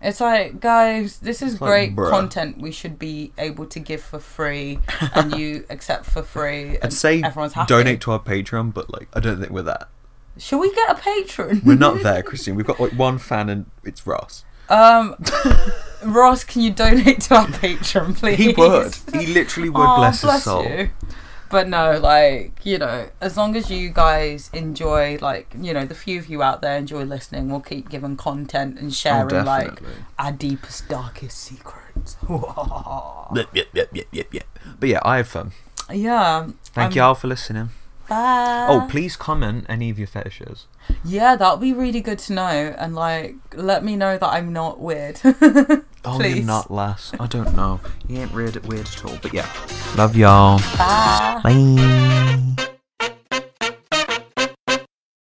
It's like, guys, this is great bruh. content we should be able to give for free, and you accept for free. I'd say everyone's happy. Donate to our Patreon, but like, I don't think we're that. Should we get a patron? We're not there, Christine. We've got like one fan, and it's Ross. Ross, can you donate to our Patreon, please? He would. He literally would. Bless his soul. You. But no, like, as long as you guys enjoy, like, the few of you out there enjoy listening, we'll keep giving content and sharing, like, our deepest, darkest secrets. But yeah, I had fun. Yeah. Thank y'all for listening. Bye. Oh, please comment any of your fetishes. Yeah, that'll be really good to know. And, like, let me know that I'm not weird. Oh, please. you're not, lass. I don't know. You ain't weird at all. But yeah. Love y'all. Bye. Bye.